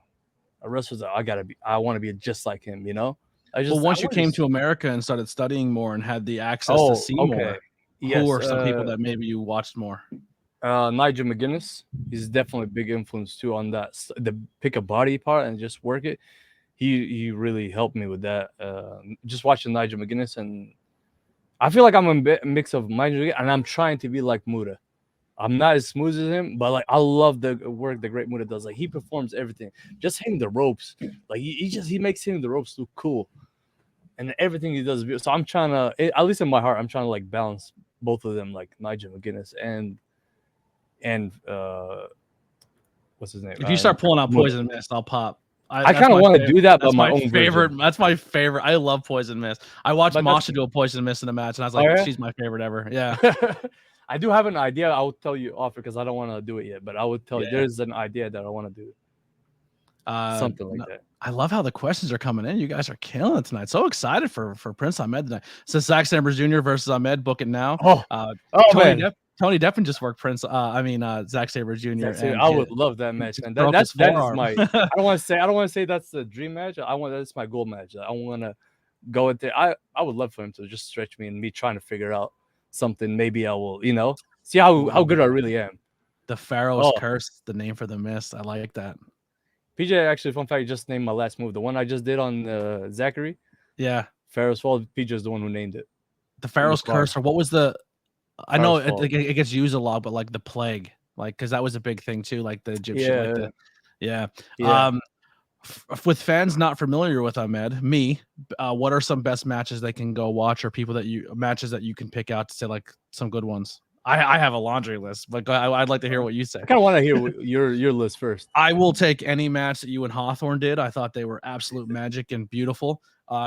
wrestler that I want to be just like him, Once you came to America and started studying more and had the access to see more, who are some people that maybe you watched more? Nigel McGuinness. He's definitely a big influence too on that, the pick a body part and just work it. He really helped me with that. Just watching Nigel McGuinness, and I feel like I'm a mix of Nigel and I'm trying to be like Muda. I'm not as smooth as him, but like I love the work the Great Muda does. Like he performs everything, just hitting the ropes. Like he makes hitting the ropes look cool, and everything he does. So I'm trying to, at least in my heart, I'm trying to like balance both of them, like Nigel McGuinness and what's his name? If you start pulling out Poison Mist, I'll pop. I kind of want to do that, but my own favorite. Version. That's my favorite. I love Poison Mist. I watched Masha do a Poison Mist in a match, and I was like, she's my favorite ever. Yeah. I do have an idea. I will tell you off because I don't want to do it yet, but I would tell you there's an idea that I want to do. Something like that. I love how the questions are coming in. You guys are killing it tonight. So excited for Prince Ahmed tonight. So Zack Sabre Jr. versus Ahmed. Book it now. Tony Deppen just worked Zack Sabre Jr. I would love that match, man. That is my. I don't want to say that's the dream match. That's my goal match. I want to go in there. I would love for him to just stretch me and me trying to figure out something. Maybe I will, see how good I really am. The Pharaoh's Curse, the name for the mist. I like that. PJ, actually, fun fact, just named my last move. The one I just did on Zachary. Yeah. Pharaoh's Fall. PJ is the one who named it. The Pharaoh's Curse, or what was the? I know it gets used a lot, but like the plague, like because that was a big thing too, like the Egyptian. With fans not familiar with Ahmed, what are some best matches they can go watch, or matches that you can pick out to say like some good ones? I have a laundry list, but I'd like to hear what you say. I kind of want to hear your list first. I will take any match that you and Hawthorne did. I thought they were absolute magic and beautiful.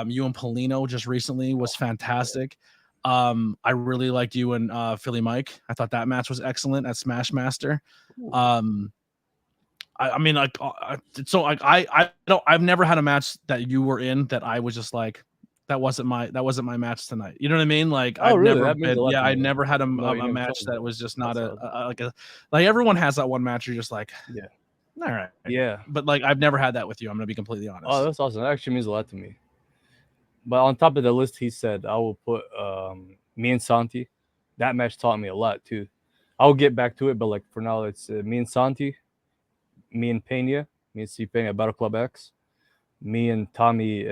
You and Polino just recently was fantastic. I really liked you and Philly Mike. I thought that match was excellent at Smash Master. Ooh. I mean, like, so like I don't, I've never had a match that you were in that I was just like, that wasn't my match tonight. You know what I mean? Like Oh, I've really? never That means been, a lot yeah, to I me. never had No, you a never match told me that that. was just not That's a, awesome. like everyone has that one match. You're just like, Yeah. all right, Yeah. but like I've never had that with you. I'm gonna be completely Oh, honest. that's awesome. That actually means a lot to me. But on top of the list, he said I will put me and Santi. That match taught me a lot too. I'll get back to it, but like for now, it's me and Santi, me and Pena, me and C Pena, Battle Club X, me and Tommy,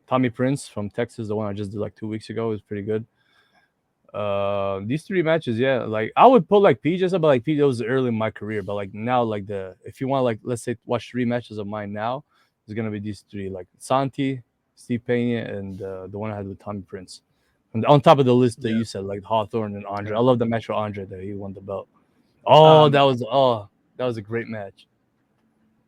Tommy Prince from Texas, the one I just did like 2 weeks ago, was pretty good. These three matches, yeah, like I would put like PJ, but like PJ was early in my career, but like now, like if you want like let's say watch 3 matches of mine now, it's gonna be these three, like Santi, Steve Pena, and the one I had with Tommy Prince. And on top of the list that Yeah, you said, like Hawthorne and Andre, yeah. I love the match with Andre that he won the belt. Um, That was a great match.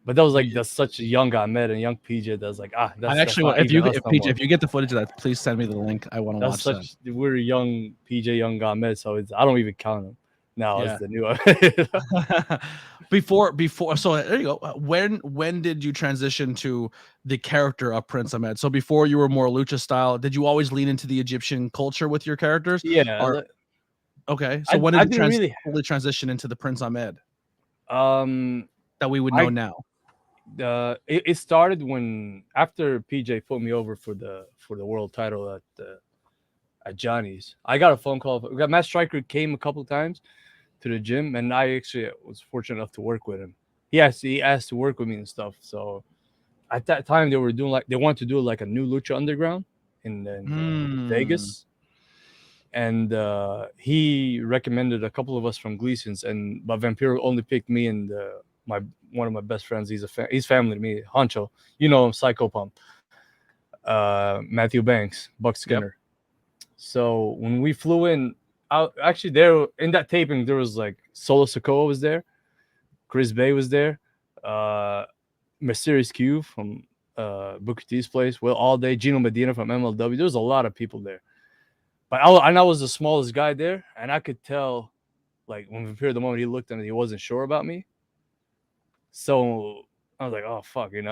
But that was like we, that's such a young Ahmed and young PJ. That's like I that's actually not want, even us if no PJ, more. if you get the footage of that, please send me the link. I want to That's watch that. such we're young PJ, young Ahmed, so it's I don't even count him now as Yeah. the new Ahmed. before so there you go. When did you transition to the character of Prince Ahmed? So before you were more lucha style, did you always lean into the Egyptian culture with your characters? Yeah, Or okay, so when did I you didn't really. fully transition into the Prince Ahmed Um, that we would know I now? it started when after PJ put me over for the world title at Johnny's. I got a phone call. We got Matt Striker came a couple times to the gym, and I actually was fortunate enough to work with him. He asked to work with me and stuff. So at that time, they were doing like they wanted to do like a new Lucha Underground in Hmm. Vegas, and he recommended a couple of us from Gleason's, and but Vampiro only picked me and my one of my best friends. He's family to me, Honcho. You know him, Psycho Pump, Matthew Banks, Buck Yep. Skinner. So when we flew in, actually there in that taping there was like Solo Sokoa was there, Chris Bay was there, uh, Mysterious Q from Booker T's place, Will All Day, Gino Medina from MLW. There was a lot of people there, but I was the smallest guy there, and I could tell like when Vampiro the moment he looked at me, he wasn't sure about me. So I was like, oh fuck, like,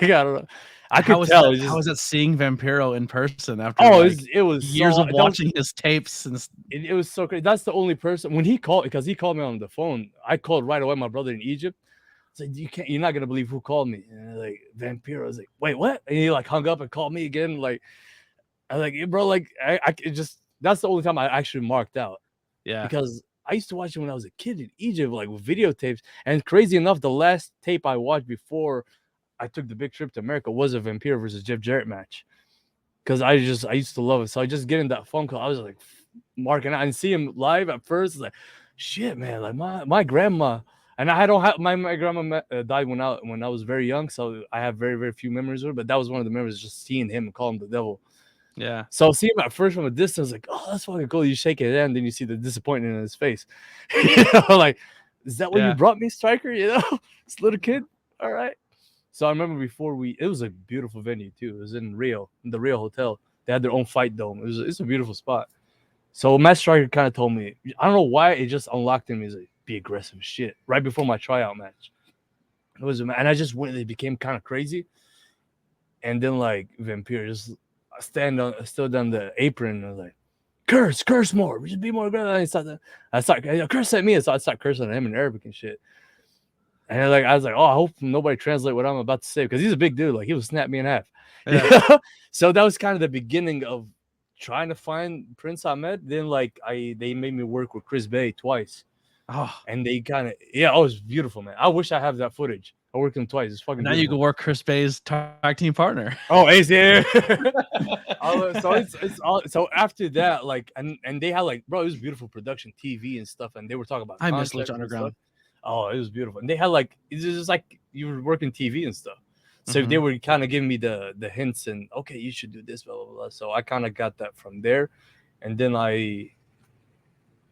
I don't know. I could tell. It's How just was that seeing Vampiro in person after like it was years so of watching his tapes and it was so crazy. That's the only person when he called because he called me on the phone. I called right away. My brother in Egypt. I was like, you're not gonna believe who called me. And I'm like Vampiro. I was like, wait, what? And he like hung up and called me again. Like I was like, yeah, bro, like I it just that's the only time I actually marked out yeah. because I used to watch it when I was a kid in Egypt, like with videotapes. And crazy enough, the last tape I watched before I took the big trip to America was a Vampiro versus Jeff Jarrett match. Because I used to love it. So I just getting that phone call, I was like marking out and see him live at first. It's like, shit, man, like my grandma. And I don't have my grandma died when I was very young, so I have very very few memories of her. But that was one of the memories, just seeing him and call him the devil. Yeah. So see him at first from a distance, like, oh, that's fucking cool. You shake it, and then you see the disappointment in his face. Like, is that what you Yeah. brought me, Striker? This little kid. All right. So I remember it was a beautiful venue too. It was in Rio, in the Rio Hotel. They had their own fight dome. It's a beautiful spot. So Matt Striker kind of told me, I don't know why it just unlocked in me. He's like, be aggressive shit right before my tryout match. And I just went. It became kind of crazy. And then like Vampire just stood on the apron and I was like, curse more. We should be more aggressive. I start curse at me. So I start cursing at him in Arabic and shit. And I was like, oh, I hope nobody translate what I'm about to say because he's a big dude. Like he would snap me in half. Yeah. So that was kind of the beginning of trying to find Prince Ahmed. Then like they made me work with Chris Bay twice, Oh, and they kind of it was beautiful, man. I wish I have that footage. I worked him twice. It's fucking now you can beautiful. work Chris Bay's tag team partner. Oh, Ace here. So it's all so after that, like and they had like bro, it was beautiful production, TV and stuff, and they were talking about I miss Lucha contracts and stuff. Underground. Oh, it was beautiful. And they had like it's just like you were working TV and stuff. So they Mhm. were kind of giving me the hints and okay, you should do this, blah blah blah. So I kind of got that from there. And then I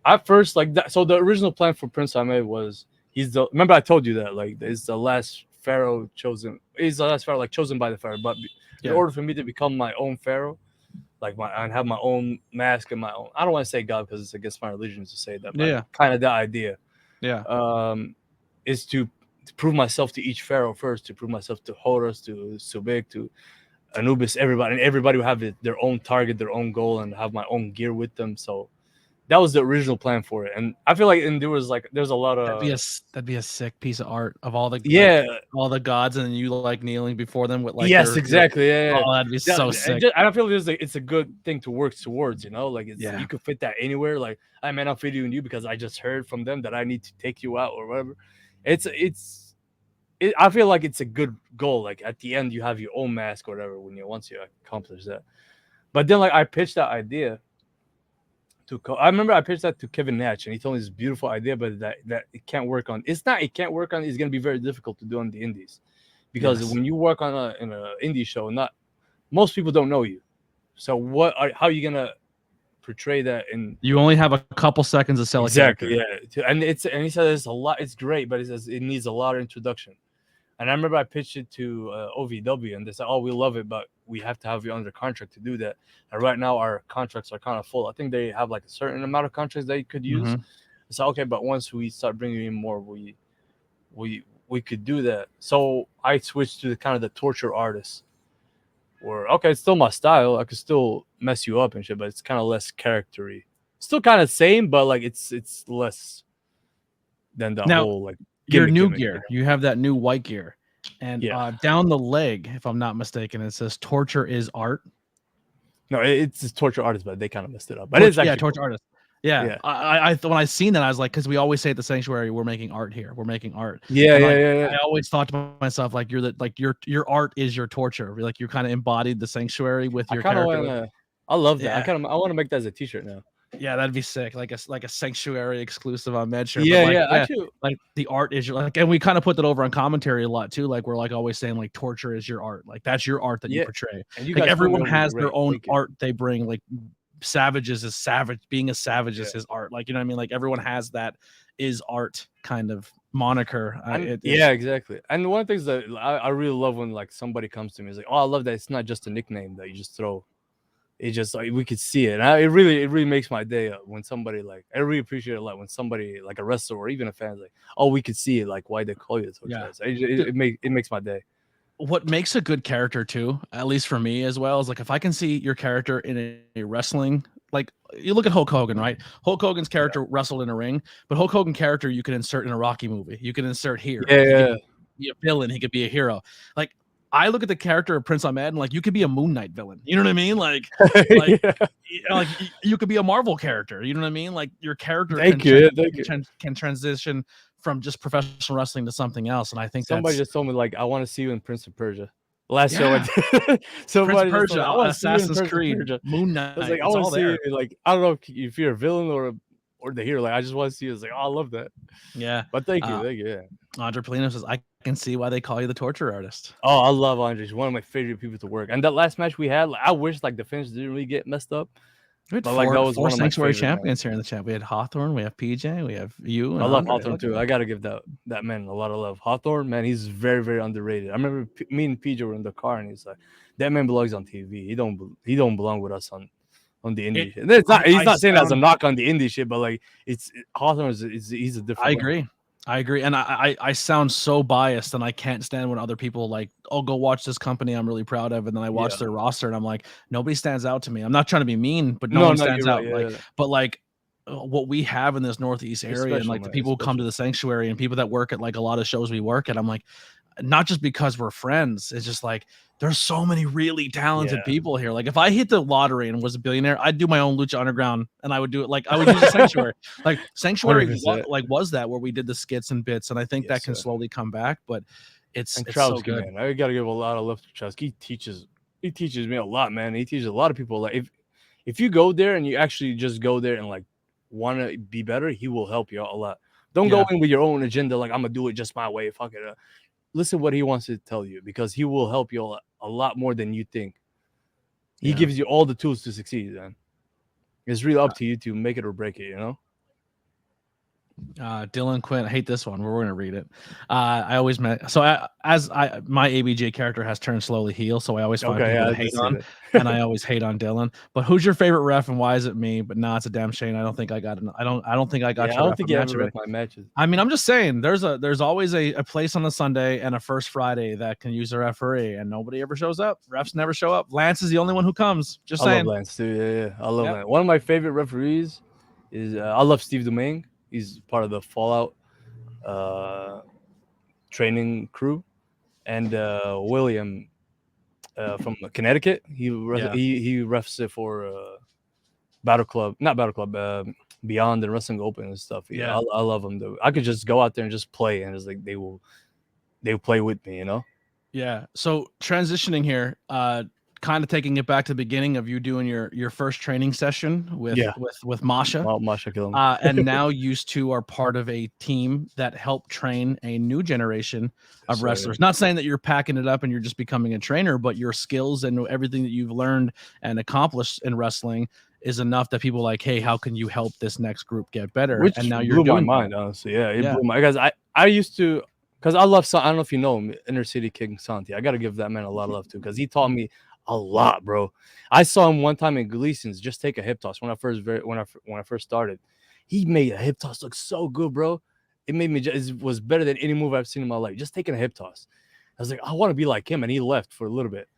at first like that. So the original plan for Prince Ahmed was remember I told you that like is the last pharaoh chosen. He's the last pharaoh like chosen by the pharaoh. But in Yeah. order for me to become my own pharaoh, like and have my own mask and my own. I don't want to say God because it's against my religion to say that, but Yeah. kind of that idea. Yeah. Is to prove myself to each pharaoh first, to prove myself to Horus, to Subek, to Anubis, everybody, and everybody will have their own target, their own goal, and have my own gear with them. So that was the original plan for it, and I feel like and there's a lot That'd be of that'd be a sick piece of art of all the yeah. all the gods, and then you like kneeling before them with like Yes, your exactly. Yeah, oh, that'd be yeah. so sick. I don't feel it's a good thing to work towards. You know, like it's Yeah. you could fit that anywhere. Like I may not fit you in you because I just heard from them that I need to take you out or whatever. I feel like it's a good goal. Like at the end, you have your own mask or whatever when you once you accomplish that. But then, like I pitched that idea I remember I pitched that to Kevin Nash, and he told me this beautiful idea, but that it can't work on. It's not. It can't work on. It's gonna be very difficult to do on the indies, because Yes. when you work on in an indie show, not most people don't know you. So how are you gonna portray that in? You only have a couple seconds to sell Exactly, a character. yeah. And he said it's a lot. It's great, but he says it needs a lot of introduction. And I remember I pitched it to OVW, and they said, "Oh, we love it, but we have to have you under contract to do that." And right now, our contracts are kind of full. I think they have like a certain amount of contracts they could use. So okay, but once we start bringing in more, we could do that. So I switched to kind of the torture artist, where okay, it's still my style. I could still mess you up and shit, but it's kind of less charactery. Still kind of same, but like it's less than the Now, whole like your new gimmick, gear, you have that new white gear, and down the leg, if I'm not mistaken, it says "Torture is art." No, it's torture artist, but they kind of messed it up. But it's actually torture artist. Yeah. I when I seen that, I was like, because we always say at the sanctuary, we're making art here. We're making art. Yeah, and yeah. I always thought to myself, like, your art is your torture. Like you kind of embodied the sanctuary with your character. I love that. I want to make that as a t-shirt now. Yeah, that'd be sick. Like a sanctuary exclusive on MedShirt. Yeah, but yeah. Actually, like the art is your like, and we kind of put that over on commentary a lot too. Like we're like always saying like torture is your art. Like that's your art that you portray. And you like guys everyone has their own art they bring. Like savages is savage. Being a savage is his art. Like you know what I mean. Like everyone has that is art kind of moniker. Exactly. And one of the things that I really love when like somebody comes to me is like, oh, I love that it's not just a nickname that you just throw. It just like we could see it. And it really makes my day when somebody like I really appreciate it a lot when somebody like a wrestler or even a fan is like, oh, we could see it, like why they call you. It makes my day. What makes a good character too, at least for me as well, is like if I can see your character in a wrestling, like you look at Hulk Hogan, right? Hulk Hogan's character wrestled in a ring, but Hulk Hogan character you can insert in a Rocky movie. You can insert here. Yeah. He could be a villain. He could be a hero. Like I look at the character of Prince Ahmed and like you could be a Moon Knight villain. You know what I mean? Like like you could be a Marvel character. You know what I mean? Like your character can transition from just professional wrestling to something else. And I think somebody just told me like I want to see you in Prince of Persia. Last show I did. Somebody Prince of Persia, I want Assassin's Creed, Moon Knight. I was like, I want to see you, like I don't know if you're a villain or the hero. Like I just want to see you. It's like, oh, I love that. Yeah. But thank you. Yeah. Andre Polino says, I can see why they call you the torture artist. Oh, I love Andre. He's one of my favorite people to work. And that last match we had, like, I wish like the finish didn't really get messed up. We had that was four sanctuary champions here in the chat. We had Hawthorne, we have PJ, we have you. And I love Hawthorne too. I gotta give that man a lot of love. Hawthorne, man, he's very, very underrated. I remember me and PJ were in the car, and he's like, "That man belongs on TV. He don't belong with us on the indie shit." He's not saying that's a knock on the indie shit, but like Hawthorne he's a different. I agree, and I sound so biased, and I can't stand when other people like, oh, go watch this company I'm really proud of, and then I watch their roster, and I'm like, nobody stands out to me. I'm not trying to be mean, but no one stands out. But like what we have in this Northeast area, and like the people who come to the sanctuary, and people that work at like a lot of shows we work at, I'm like, not just because we're friends, it's just like there's so many really talented people here. Like if I hit the lottery and was a billionaire, I'd do my own Lucha Underground, and I would do it like I would use a sanctuary. Like sanctuary was that where we did the skits and bits, and I think that can slowly come back. But it's so good. Man, I gotta give a lot of love to Trotsky. He teaches me a lot, man. He teaches a lot of people. Like if you go there and you actually just go there and like want to be better, he will help you out a lot. Don't go in with your own agenda. Like I'm gonna do it just my way. Fuck it. Listen what he wants to tell you, because he will help you a lot more than you think. He gives you all the tools to succeed, man. It's really up to you to make it or break it, you know? Dylan Quinn. I hate this one. We're going to read it. I always met. So my ABJ character has turned slowly heel, so I always find Okay, people yeah, to I did hate see on, that. and I always hate on Dylan. But who's your favorite ref, and why is it me? But nah, it's a damn shame. I don't think I got. I don't think I got Yeah, I your don't ref a think you match ever today. ref my matches. I mean, I'm just saying, there's always a place on the Sunday and a first Friday that can use a referee, and nobody ever shows up. Refs never show up. Lance is the only one who comes. Just I love saying. Lance too. Yeah, yeah, I love Yep. Lance. One of my favorite referees is I love Steve Domingue. He's part of the Fallout uh, training crew, and William from Connecticut. Yeah. He refs it for Battle Club, not Battle Club, Beyond and Wrestling Open and stuff. Yeah, Yeah. I love them though. I could just go out there and just play, and it's like they will play with me, Yeah. So transitioning here, kind of taking it back to the beginning of you doing your first training session with Yeah, with Masha. Masha killing. And now used two are part of a team that help train a new generation of So, wrestlers. Not saying that you're packing it up and you're just becoming a trainer, but your skills and everything that you've learned and accomplished in wrestling is enough that people are like, hey, how can you help this next group get better? which And now you're blew my doing that. mind, honestly. Yeah, it Yeah. blew my guys. I used to because I love I don't know if you know him, Inner City King Santi. I got to give that man a lot of love too because he taught me a lot, bro. I saw him one time in Gleason's just take a hip toss when I first started. He made a hip toss look so good, bro. It made me it was better than any move I've seen in my life. Just taking a hip toss. I was like, I want to be like him, and he left for a little bit.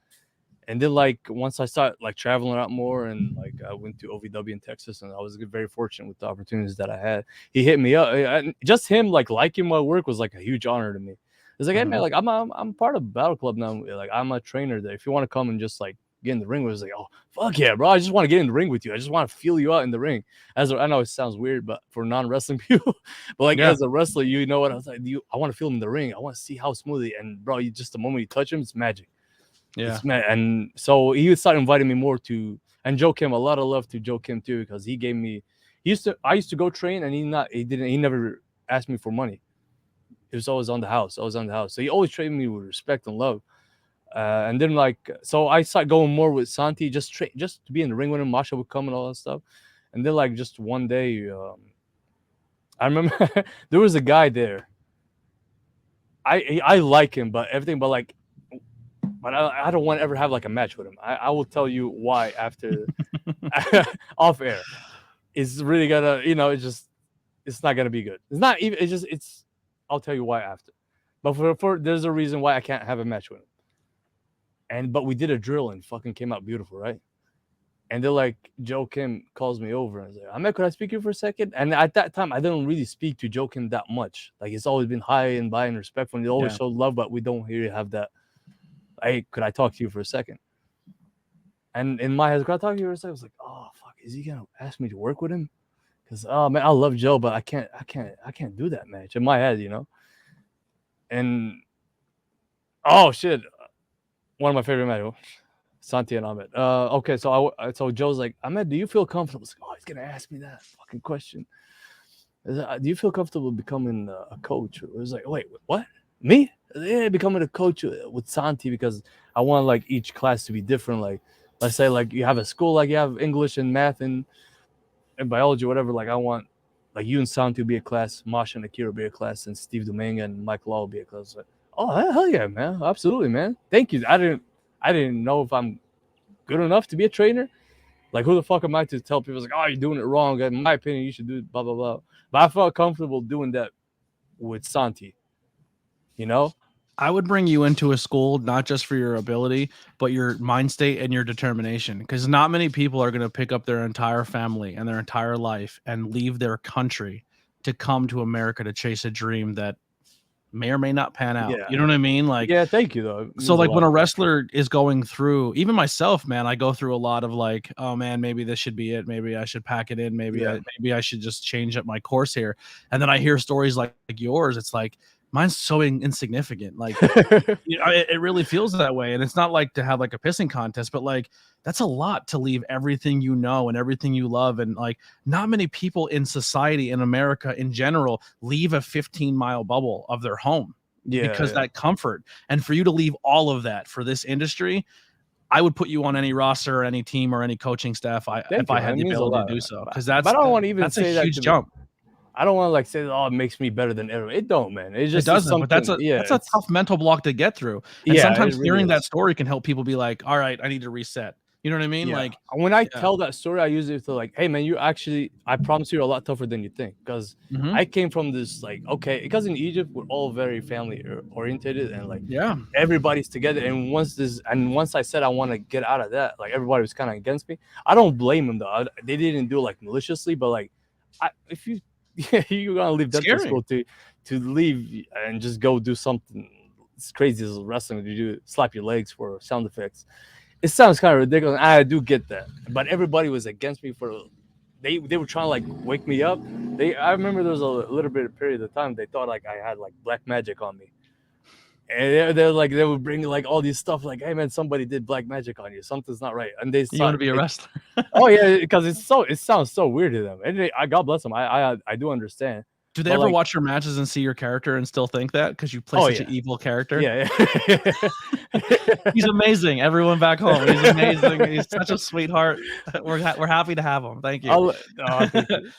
And then like once I started like traveling out more and like I went to OVW in Texas and I was very fortunate with the opportunities that I had. He hit me up. And just him like liking my work was like a huge honor to me. It's like, hey man, like I'm part of Battle Club now. Like I'm a trainer there. If you want to come and just like get in the ring, it was like, oh fuck yeah, bro. I just want to get in the ring with you. I just want to feel you out in the ring. I know it sounds weird, but for non-wrestling people, but like as a wrestler, you know what I was like, I want to feel him in the ring. I want to see how smoothly and bro, you just the moment you touch him, it's magic. Yeah. And so he would start inviting me more to, and Joe Kim, a lot of love to Joe Kim too, because he gave me, I used to go train and he never asked me for money. It was always on the house. So he always treated me with respect and love. And then like, so I started going more with Santi, just to be in the ring with him. Masha would come and all that stuff. And then like just one day, I remember there was a guy there. I like him, but everything, but like, but I don't want to ever have like a match with him. I will tell you why after off air. It's really gonna, it's not gonna be good. It's not even. I'll tell you why after. But for there's a reason why I can't have a match with him. But we did a drill and fucking came out beautiful, right? And they're like, Joe Kim calls me over and says, Ahmed, could I speak to you for a second? And at that time, I didn't really speak to Joe Kim that much. Like it's always been high and by and respectful. And they always showed love, but we don't really have that. Hey, could I talk to you for a second? And in my head, could I talk to you for a second? I was like, oh fuck, is he gonna ask me to work with him? Because oh man, I love Joe, but I can't do that match in my head, And oh shit, one of my favorite matches, Santi and Ahmed. Okay, so so Joe's like, Ahmed, do you feel comfortable? I was like, oh, he's gonna ask me that fucking question. Do you feel comfortable becoming a coach? It was like, wait, what? Me? Yeah, becoming a coach with Santi because I want like each class to be different. Like, let's say like you have a school, like you have English and math and biology, whatever. Like I want like you and Santi to be a class, Masha and Akira be a class, and Steve Domingue and Mike Law will be a class. Like, oh hell yeah, man, absolutely, man. Thank you. I didn't know if I'm good enough to be a trainer. Like who the fuck am I to tell people like, oh, you're doing it wrong? In my opinion, you should do blah blah blah. But I felt comfortable doing that with Santi. I would bring you into a school not just for your ability, but your mind state and your determination. Because not many people are going to pick up their entire family and their entire life and leave their country to come to America to chase a dream that may or may not pan out. Yeah. You know what I mean? Like, yeah, thank you though. So like when a wrestler is going through, even myself, man, I go through a lot of like, oh man, maybe this should be it. Maybe I should pack it in. Maybe I should just change up my course here. And then I hear stories like yours. It's like, mine's so insignificant. Like, it really feels that way. And it's not like to have like a pissing contest, but like that's a lot to leave everything you know and everything you love. And like not many people in society in America in general leave a 15-mile bubble of their home. Because that comfort. And for you to leave all of that for this industry, I would put you on any roster or any team or any coaching staff if I had the ability to do so. Because that's I don't want to even that's say a that huge jump. I don't want to like say, oh, it makes me better than everyone. It don't, man. It It just is doesn't, but something. Yeah, that's a it's tough mental block to get through. And yeah, it sometimes really hearing that is. story can help people be like, all right, I need to reset. You know what I mean? Yeah. Like, When I yeah. tell that story, I use it to like, hey man, you actually, I promise you're a lot tougher than you think. Because Hmm. I came from this like, okay, because in Egypt we're all very family orientated and like Yeah. everybody's together. And once I said I want to get out of that, like everybody was kind of against me. I don't blame them though. They didn't do it like maliciously, but like, if you you're gonna leave dental Scary. school to leave and just go do something as crazy as wrestling, you do slap your legs for sound effects. It sounds kind of ridiculous. I do get that, but everybody was against me for. They were trying to like wake me up. I remember there was a little bit of period of time they thought like I had like black magic on me, and they're like they would bring like all these stuff like, hey man, somebody did black magic on you. Something's not right, and they You want saw. to be a wrestler? Oh yeah, because it sounds so weird to them, and I God bless them. I do understand, Do they but ever like, watch your matches and see your character and still think that because you play oh such yeah, an evil character? yeah, He's amazing. Everyone back home, he's amazing. He's such a sweetheart. We're happy to have him. Thank you. thank you.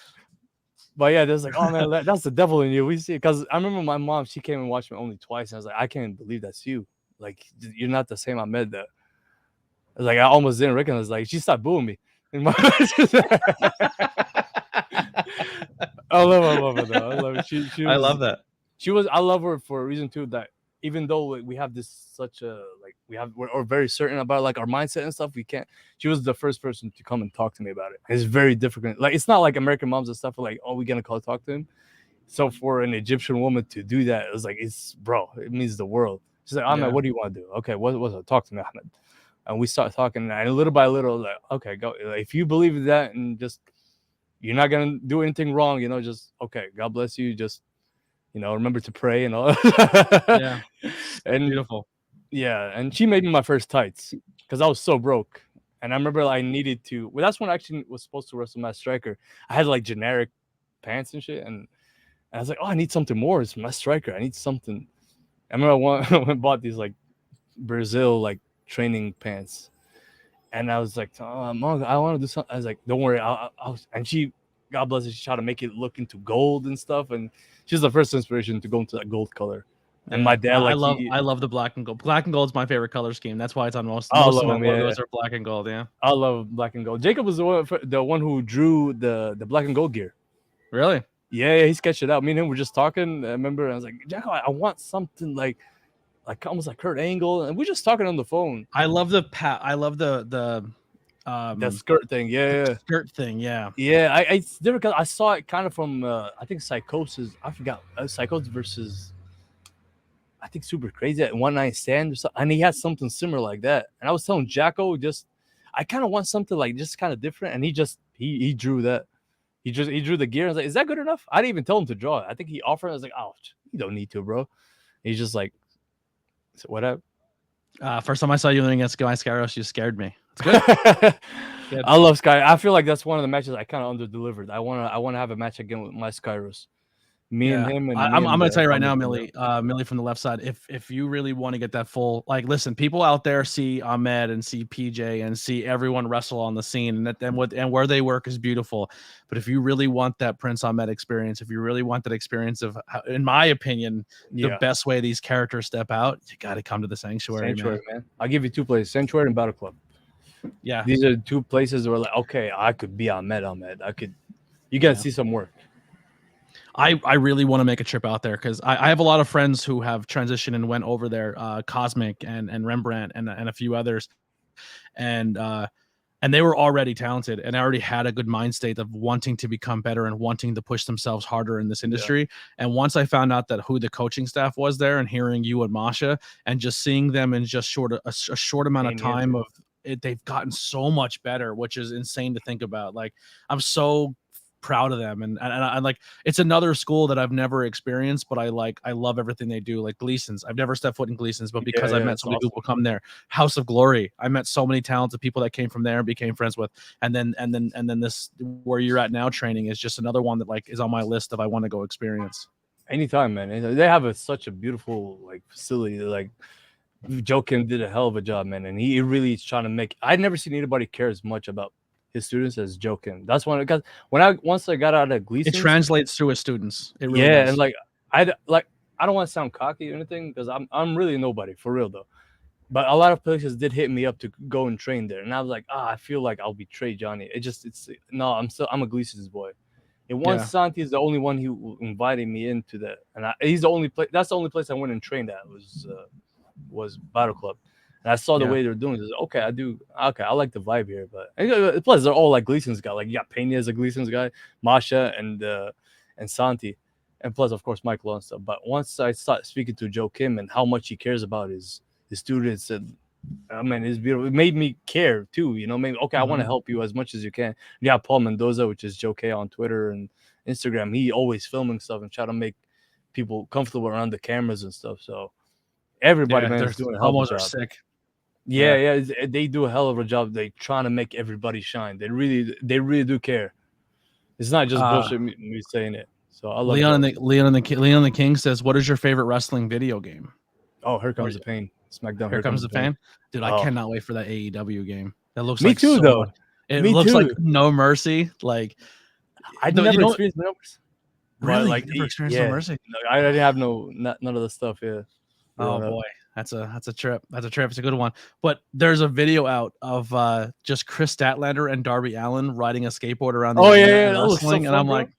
But yeah, there's like, oh man, that's the devil in you. We see, because I remember my mom, she came and watched me only twice, and I was like, I can't believe that's you. Like, you're not the same Ahmed that. I was like, I almost didn't recognize. Like, she stopped booing me. And I love my mother though. I love it. I love that. She was. I love her for a reason too. That even though we have this such a like we're very certain about like our mindset and stuff, we can't. She was the first person to come and talk to me about it. It's very difficult. Like, it's not like American moms and stuff are like, oh, we're gonna talk to him. So for an Egyptian woman to do that, it was like, it means the world. She's like, Ahmed, Yeah. what do you want to do? Okay, what's it? Talk to me, Ahmed. And we start talking, and little by little, like, okay, go. Like, if you believe in that, and just you're not gonna do anything wrong, just okay. God bless you. Just remember to pray and all. Yeah. And Beautiful. yeah, and she made me my first tights because I was so broke. And I remember I needed to. Well, that's when I actually was supposed to wrestle Matt Striker. I had like generic pants and shit, and I was like, oh, I need something more. It's my striker. I need something. I remember I went and bought these like Brazil like training pants, and I was like, oh, Mom, I want to do something. I was like, don't worry. And she, God bless her, she tried to make it look into gold and stuff. And she's the first inspiration to go into that gold color. And my dad, like, I love the black and gold. Black and gold is my favorite color scheme. That's why it's on most I of love my them, logos yeah. are black and gold. Yeah. I love black and gold. Jacob was the one who drew the black and gold gear. Really? Yeah, he sketched it out. Me and him were just talking. I remember I was like, Jacob, I want something like almost like Kurt Angle, and we're just talking on the phone. I love I love the skirt thing. Yeah, skirt thing. Yeah. Yeah, it's different because I saw it kind of from I think Psychosis. I forgot Psychosis versus I think Super Crazy at One Night Stand or something, and he had something similar like that. And I was telling Jacko, I kind of want something like just kind of different, and he drew that. He drew the gear. I was like, is that good enough? I didn't even tell him to draw it. I think he offered. I was like, oh, you don't need to, bro. And he's just like, so whatever. First time I saw you against Guy Skyros, you scared me. It's good. Good. I love Sky. I feel like that's one of the matches I kind of under-delivered. I want to have a match again with my Skyros. Me and him. And I'm going to tell you right now, Millie from the left side, if you really want to get that full, like, listen, people out there see Ahmed and see PJ and see everyone wrestle on the scene, and where they work is beautiful. But if you really want that Prince Ahmed experience, if you really want that experience of, in my opinion, the best way these characters step out, you got to come to the Sanctuary, man. I'll give you two places, Sanctuary and Battle Club. Yeah. These are two places where, like, okay, I could be Ahmed. You got to see some work. I really want to make a trip out there because I have a lot of friends who have transitioned and went over there, Cosmic and Rembrandt and a few others, and they were already talented and already had a good mind state of wanting to become better and wanting to push themselves harder in this industry. Yeah. And once I found out that who the coaching staff was there, and hearing you and Masha, and just seeing them in just a short amount of time of it, they've gotten so much better, which is insane to think about. Like, I'm so proud of them, and I like, it's another school that I've never experienced, but I love everything they do. Like Gleason's, I've never stepped foot in Gleason's, but because I met so many people come there. House of Glory, I met so many talented people that came from there and became friends with, and then this, where you're at now, training, is just another one that like is on my list of I want to go experience. Anytime, man. They have such a beautiful like facility. Like, Joe Kim did a hell of a job, man, and he really is trying to make. I've never seen anybody care as much about his students as Joe Kim. That's when, because once I got out of It Gleason's, translates through his students. It really yeah, does. and like I don't want to sound cocky or anything because I'm really nobody for real though. But a lot of places did hit me up to go and train there, and I was like, I feel like I'll betray Johnny. It's no, I'm a Gleason's boy. And once Yeah. Santi is the only one who invited me into that, and he's the only place. That's the only place I went and trained at was Battle Club. And I saw the Yeah. way they're doing it. Okay, I like the vibe here. But and, plus, they're all like Gleason's guy. Like you got Pena as a Gleason's guy, Masha and Santi, and plus of course Michael and stuff. But once I started speaking to Joe Kim and how much he cares about his students, and I mean, it's beautiful. It made me care too. You know, maybe okay, I want to help you as much as you can. Yeah, Paul Mendoza, which is Joe K on Twitter and Instagram, he always filming stuff and try to make people comfortable around the cameras and stuff. So everybody, man, is doing a hell of a Homos job. are sick. Yeah, they do a hell of a job. They trying to make everybody shine. They really do care. It's not just bullshit me saying it. So I love Leon the King says, "What is your favorite wrestling video game?" Oh, here comes the pain. SmackDown. Here comes the pain, dude. I cannot wait for that AEW game. That looks me like too, so though. much. It me looks too. like No Mercy. Like I never experienced No Mercy. Really? Like, never experienced No Mercy? No, I didn't have none of the stuff. Yeah. Oh boy, that's a trip. That's a trip. It's a good one. But there's a video out of just Chris Statlander and Darby Allin riding a skateboard around the that looks so fun, and I'm like,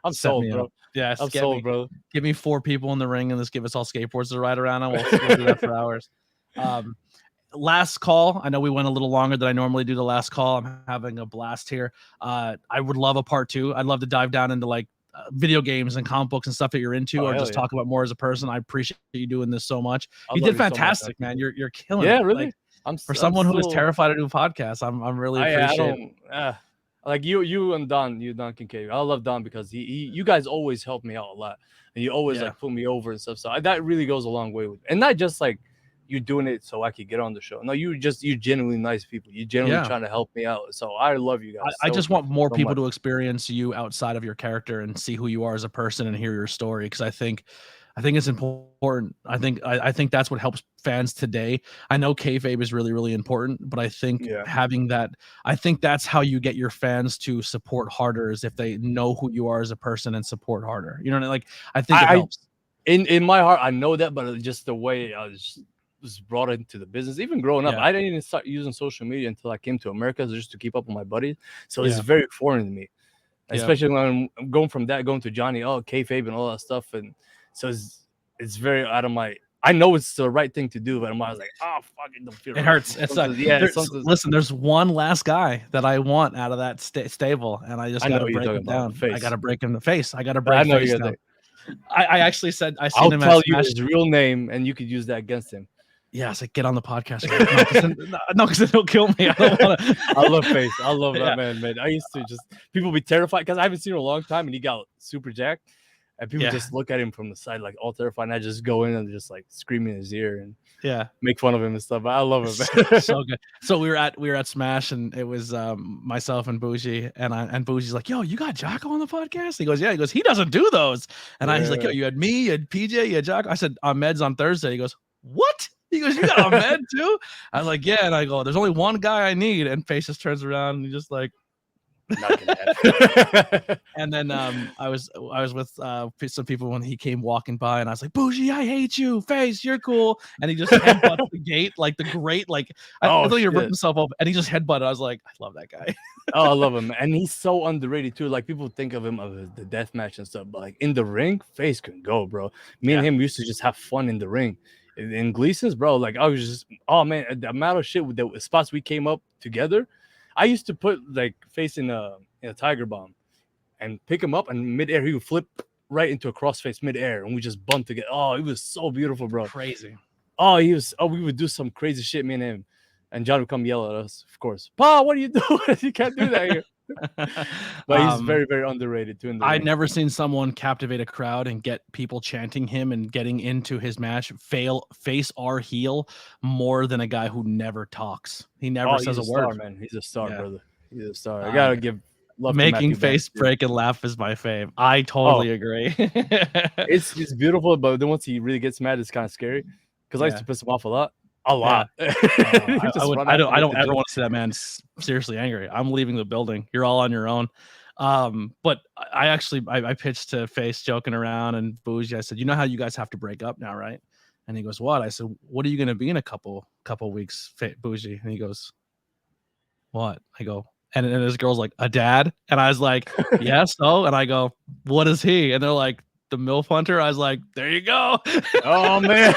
I'm sold, bro. Yeah, I'm sold, bro. Give me 4 people in the ring and just give us all skateboards to ride around, and we'll do that for hours. Last call. I know we went a little longer than I normally do. The last call. I'm having a blast here. I would love a part 2. I'd love to dive down into like video games and comic books and stuff that you're into, or just talk about more as a person. I appreciate you doing this so much. You did fantastic, man. You're killing it. Yeah, really. Like, for someone who is terrified to do podcasts, I'm really appreciative. Like you and Don Kincaid. I love Don because you guys always help me out a lot, and you always like put me over and stuff. So that really goes a long way with, and not just like you doing it so I could get on the show. No, you genuinely nice people. You genuinely trying to help me out. So I love you guys. I just want more people to experience you outside of your character and see who you are as a person and hear your story, because I think it's important. I think that's what helps fans today. I know kayfabe is really, really important, but I think having that, I think that's how you get your fans to support harder, is if they know who you are as a person and support harder. You know what I mean? Like, I think it helps. In my heart, I know that, but just the way I was brought into the business, even growing up, I didn't even start using social media until I came to America, just to keep up with my buddies. So it's very foreign to me, especially when I'm going from that, going to Johnny, kayfabe and all that stuff. And so it's very out of my. I know it's the right thing to do, but I'm always like, fuck it, don't feel. It hurts. It's listen. There's one last guy that I want out of that stable, and I just got to break him down. I got to break him in the face. I got to break face down. I actually said I seen him. I'll tell you his real name, and you could use that against him. Yeah, it's like, get on the podcast. No, because he'll kill me. I don't want to. I love Face. I love that man. I used to just people be terrified because I haven't seen him in a long time, and he got super jacked, and people just look at him from the side like all terrified. And I just go in and just like scream in his ear and make fun of him and stuff. But I love it, man. So good. So we were at Smash, and it was myself and Bougie, and Bougie's like, "Yo, you got Jocko on the podcast?" He goes, "Yeah." He goes, "He doesn't do those." And he's like, "Yo, you had me, you had PJ, you had Jocko." I said, "Ahmed's on Thursday." He goes, "What?" He goes, "You got Ahmed too?" I was like, "Yeah." And I go, "There's only one guy I need." And Face just turns around and he's just like, and then I was with some people when he came walking by, and I was like, "Bougie, I hate you. Face, you're cool." And he just headbutted the gate, like the great, like I thought he ripped himself up, and he just headbutted. I was like, I love that guy. I love him, and he's so underrated too. Like people think of him of the death match and stuff, but like in the ring, Face can go, bro. Me and him used to just have fun in the ring. In Gleason's, bro, like I was just, man, the amount of shit with the spots we came up together. I used to put like Face in a tiger bomb and pick him up, and midair he would flip right into a crossface midair, and we just bumped together. Oh, it was so beautiful, bro. Crazy. We would do some crazy shit, me and him, and John would come yell at us, of course. Pa, what are you doing? You can't do that here. But he's very, very underrated too. I'd never seen someone captivate a crowd and get people chanting him and getting into his match, face or heel, more than a guy who never talks. He never says a word. Star, man. He's a star, brother. He's a star. I gotta give love. Making Face break and laugh is my fave. I totally agree. It's beautiful, but then once he really gets mad, it's kind of scary because I used to piss him off a lot. a lot. I Just would. run I out don't. to I get don't the ever drink. want to see that man seriously angry. I'm leaving the building. You're all on your own. But I actually I pitched to Face joking around and Bougie. I said, you know how you guys have to break up now, right? And he goes, what? I said, what are you going to be in a couple weeks, Bougie? And he goes, what? I go, and this girl's like, a dad? And I was like, yes, no. And I go, what is he? And they're like, the MILF hunter. I was like, there you go. Oh man.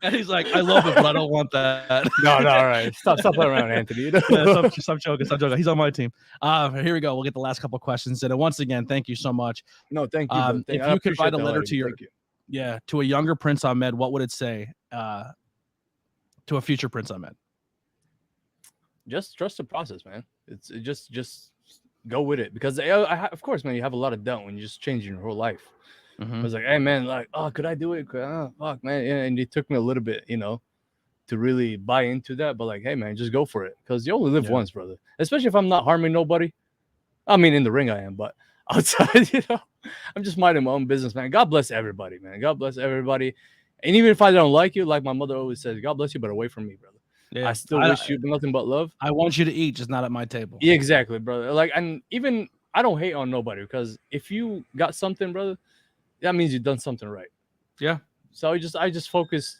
And he's like, I love it, but I don't want that. No, all right. Stop playing around, Anthony. Yeah, stop joking. He's on my team. Here we go. We'll get the last couple questions. And once again, thank you so much. No, thank you, brother. If you could write a letter to a younger Prince Ahmed, what would it say? To a future Prince Ahmed? Just trust the process, man. It's just go with it, because of course, man, you have a lot of doubt when you're just changing your whole life. I was like, hey man, like, oh, could I do it? Fuck, man. Yeah, and it took me a little bit, to really buy into that. But like, hey man, just go for it, because you only live once, brother. Especially if I'm not harming nobody. I mean, in the ring I am, but outside, I'm just minding my own business, man. God bless everybody, man. God bless everybody. And even if I don't like you, like my mother always says, God bless you, but away from me, brother. Yeah, I still wish you nothing but love. I want you to eat, just not at my table. Yeah, exactly, brother. Like, and even I don't hate on nobody, because if you got something, brother, that means you've done something right. Yeah. So I just focus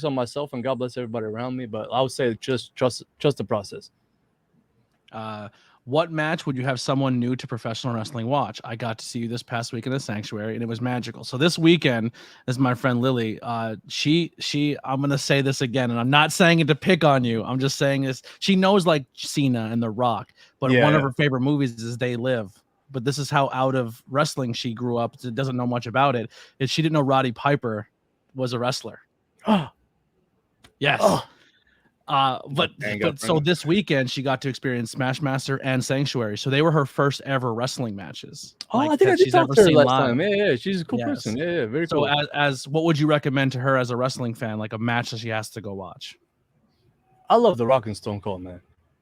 on myself, and God bless everybody around me. But I would say just trust the process. What match would you have someone new to professional wrestling watch? I got to see you this past week in the Sanctuary, and it was magical. So this weekend, is my friend Lily. She. I'm gonna say this again, and I'm not saying it to pick on you. I'm just saying this. She knows like Cena and The Rock, but one of her favorite movies is They Live. But this is how out of wrestling she grew up. It doesn't know much about it. She didn't know Roddy Piper was a wrestler. Yes. But so this weekend she got to experience Smashmaster and Sanctuary. So they were her first ever wrestling matches. I think I did talk to her last time. Yeah, she's a cool person. Yeah, very cool. So as what would you recommend to her as a wrestling fan, like a match that she has to go watch? I love the Rock and Stone Cold, man.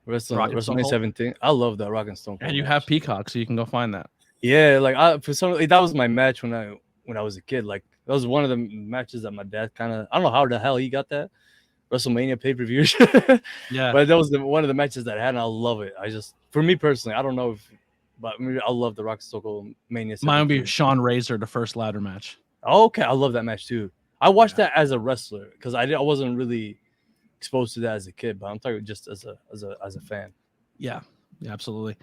WrestleMania 17. I love that Rock and Stone Cold. And you have Peacock, so you can go find that. Yeah, like that was my match when I was a kid. Like that was one of the matches that my dad I don't know how the hell he got that WrestleMania pay-per-view. Yeah, but that was one of the matches that I had, and I love it. For me personally, I don't know but maybe I love the Rock and Stone Cold Mania 17. Mine would be Sean Razor, the first ladder match. Okay, I love that match too. I watched that as a wrestler, because I wasn't really exposed to that as a kid, but I'm talking just as a fan. Yeah, absolutely.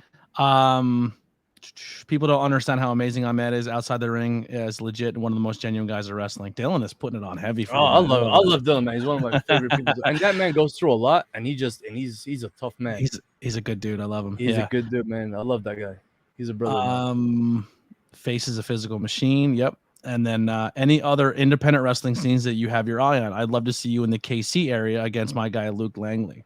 People don't understand how amazing Ahmed is outside the ring. Is legit and one of the most genuine guys in wrestling. Dylan is putting it on heavy for I love Dylan, man. He's one of my favorite people. And that man goes through a lot, and he's a tough man. He's a good dude. I love him. He's a good dude, man. I love that guy. He's a brother. Face is a physical machine. Yep. And then any other independent wrestling scenes that you have your eye on? I'd love to see you in the KC area against my guy Luke Langley.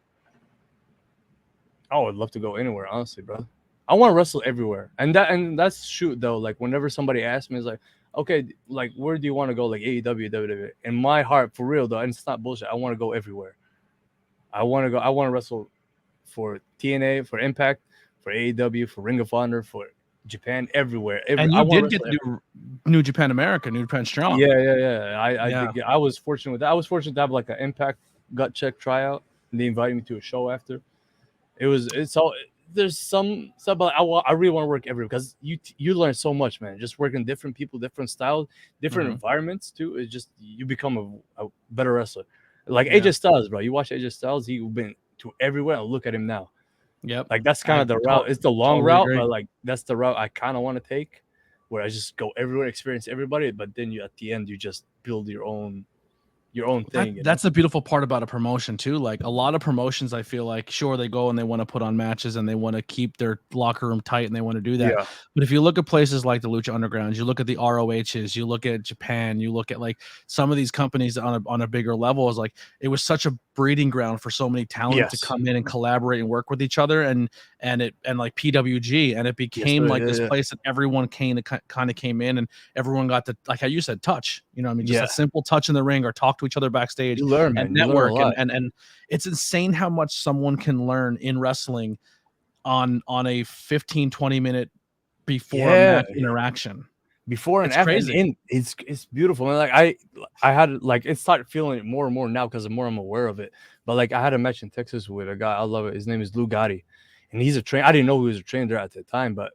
I would love to go anywhere, honestly, bro. I want to wrestle everywhere, and that's shoot though. Like whenever somebody asks me, it's like, okay, like where do you want to go? Like AEW, WWE. In my heart, for real though, and it's not bullshit. I want to go everywhere. I want to wrestle for TNA, for Impact, for AEW, for Ring of Honor, for Japan, everywhere. And you did get to do New Japan America, New Japan Strong. Yeah. I was fortunate with that. I was fortunate to have like an Impact gut check tryout, and they invited me to a show after. There's some stuff, but I really want to work everywhere, because you learn so much, man. Just working different people, different styles, different environments too. It's just you become a better wrestler. Like AJ Styles, bro. You watch AJ Styles, he's been to everywhere, and look at him now. Yep. Like that's kind of the route. It's the long route, but like that's the route I kind of want to take, where I just go everywhere, experience everybody, but then at the end you just build your own thing. That's the beautiful part about a promotion too. Like a lot of promotions, I feel like, sure, they go and they want to put on matches and they want to keep their locker room tight and they want to do that. Yeah. But if you look at places like the Lucha Undergrounds, you look at the ROHs, you look at Japan, you look at like some of these companies on a bigger level, is like it was such a breeding ground for so many talent to come in and collaborate and work with each other, and like PWG, and it became this place that everyone kind of came in, and everyone got to, like how you said, touch. You know what I mean? Just a simple touch in the ring, or talk to each other backstage. You learn, and man. network, and it's insane how much someone can learn in wrestling on a 15-20 minute before match interaction. before and It's after, and crazy. it's beautiful. And like I had like it started feeling it more and more now because the more I'm aware of it. But like I had a match in Texas with a guy, I love it. His name is Lou Gotti, and he's a trainer. I didn't know he was a trainer at the time, but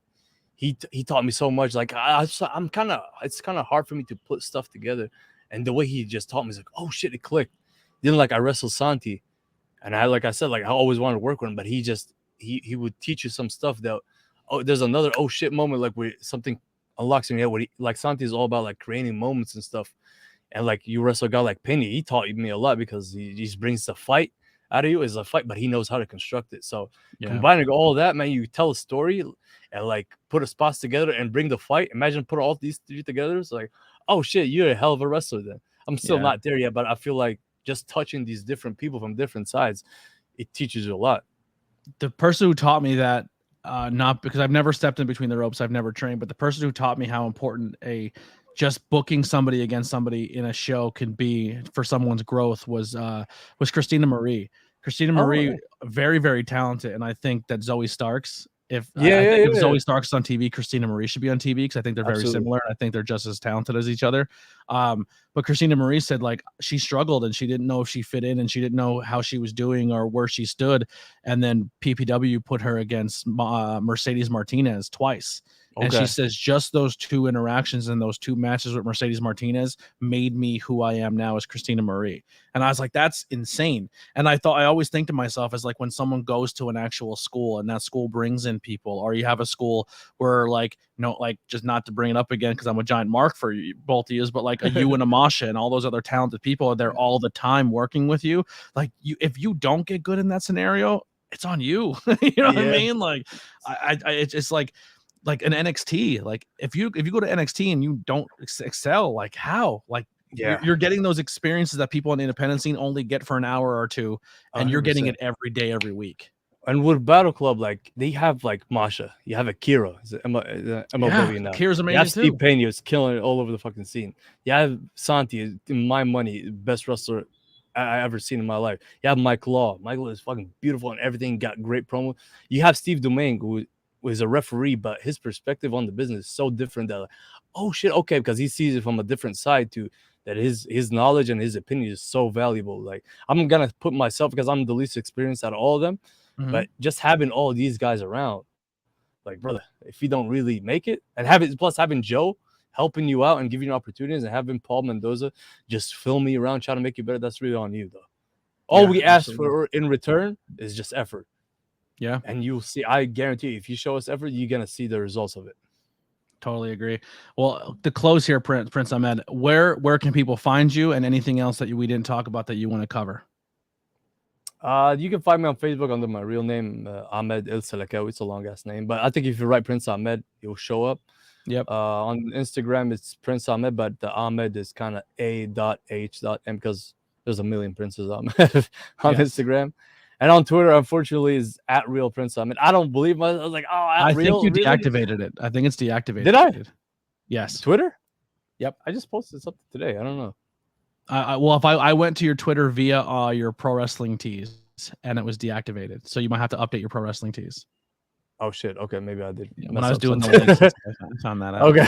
he taught me so much. Like I'm kind of it's kind of hard for me to put stuff together, and the way he just taught me is like, oh shit, it clicked. Then like I wrestled Santi, and I like I said, like I always wanted to work with him, but he would teach you some stuff that there's another oh shit moment like where something unlocks in your head. Where like Santi is all about like creating moments and stuff, and like you wrestle a guy like Penny, he taught me a lot because he just brings the fight out of you as a fight, but he knows how to construct it. So combining all of that, man, you tell a story and like put a spots together and bring the fight. Imagine put all these three together. It's like, oh shit, you're a hell of a wrestler. Then I'm still not there yet, but I feel like just touching these different people from different sides, it teaches you a lot. The person who taught me that, not because I've never stepped in between the ropes, I've never trained, but the person who taught me how important just booking somebody against somebody in a show can be for someone's growth was Christina Marie. Christina Marie, very, very talented. And I think that Zoe Starks, if Zoe Starks is on TV, Christina Marie should be on TV because I think they're very similar. I think they're just as talented as each other. But Christina Marie said like she struggled and she didn't know if she fit in and she didn't know how she was doing or where she stood. And then PPW put her against Mercedes Martinez twice. And she says just those two interactions and those two matches with Mercedes Martinez made me who I am now as Christina Marie. And I was like, that's insane. And I always think to myself as like when someone goes to an actual school and that school brings in people, or you have a school where like, like just not to bring it up again because I'm a giant mark for you, both of you, but like a you and a Masha and all those other talented people are there all the time working with you. Like if you don't get good in that scenario, it's on you. You know what I mean? Like it's like an NXT, like if you go to NXT and you don't excel, like how, like you're getting those experiences that people in the independent scene only get for an hour or two, and 100%. You're getting it every day, every week. And with Battle Club, like they have like Masha, you have Akira, MLW now. Akira's amazing you have too. Steve Pena is killing it all over the fucking scene. You have Santi, in my money, best wrestler I ever seen in my life. You have Mike Law. Mike Law is fucking beautiful and everything. Got great promo. You have Steve Domingue, who was a referee, but his perspective on the business is so different that like, oh shit, okay, because he sees it from a different side too, that his knowledge and his opinion is so valuable. Like I'm gonna put myself, because I'm the least experienced out of all of them, but just having all these guys around, like brother, if you don't really make it, and having Joe helping you out and giving you opportunities, and having Paul Mendoza just film me around trying to make you better, that's really on you though. All we ask for in return is just effort. Yeah. And you'll see, I guarantee you, if you show us effort, you're going to see the results of it. Totally agree. Well, to close here, Prince Ahmed, where can people find you and anything else that we didn't talk about that you want to cover? You can find me on Facebook under my real name, Ahmed El Salakawi. It's a long ass name, but I think if you write Prince Ahmed, it'll show up. Yep. On Instagram, it's Prince Ahmed, but the Ahmed is kind of A.H.M because there's a million Princes Ahmed on Instagram. And on Twitter, unfortunately, is at Real Prince Ahmed. I don't believe myself. I was like, oh, I think you deactivated it. I think it's deactivated. Did I? Yes. Twitter? Yep. I just posted something today. I don't know. Well, if I went to your Twitter via your pro wrestling tees and it was deactivated, so you might have to update your pro wrestling tees. Oh shit! Okay, maybe I did. When I was doing the links, I found that out. Okay,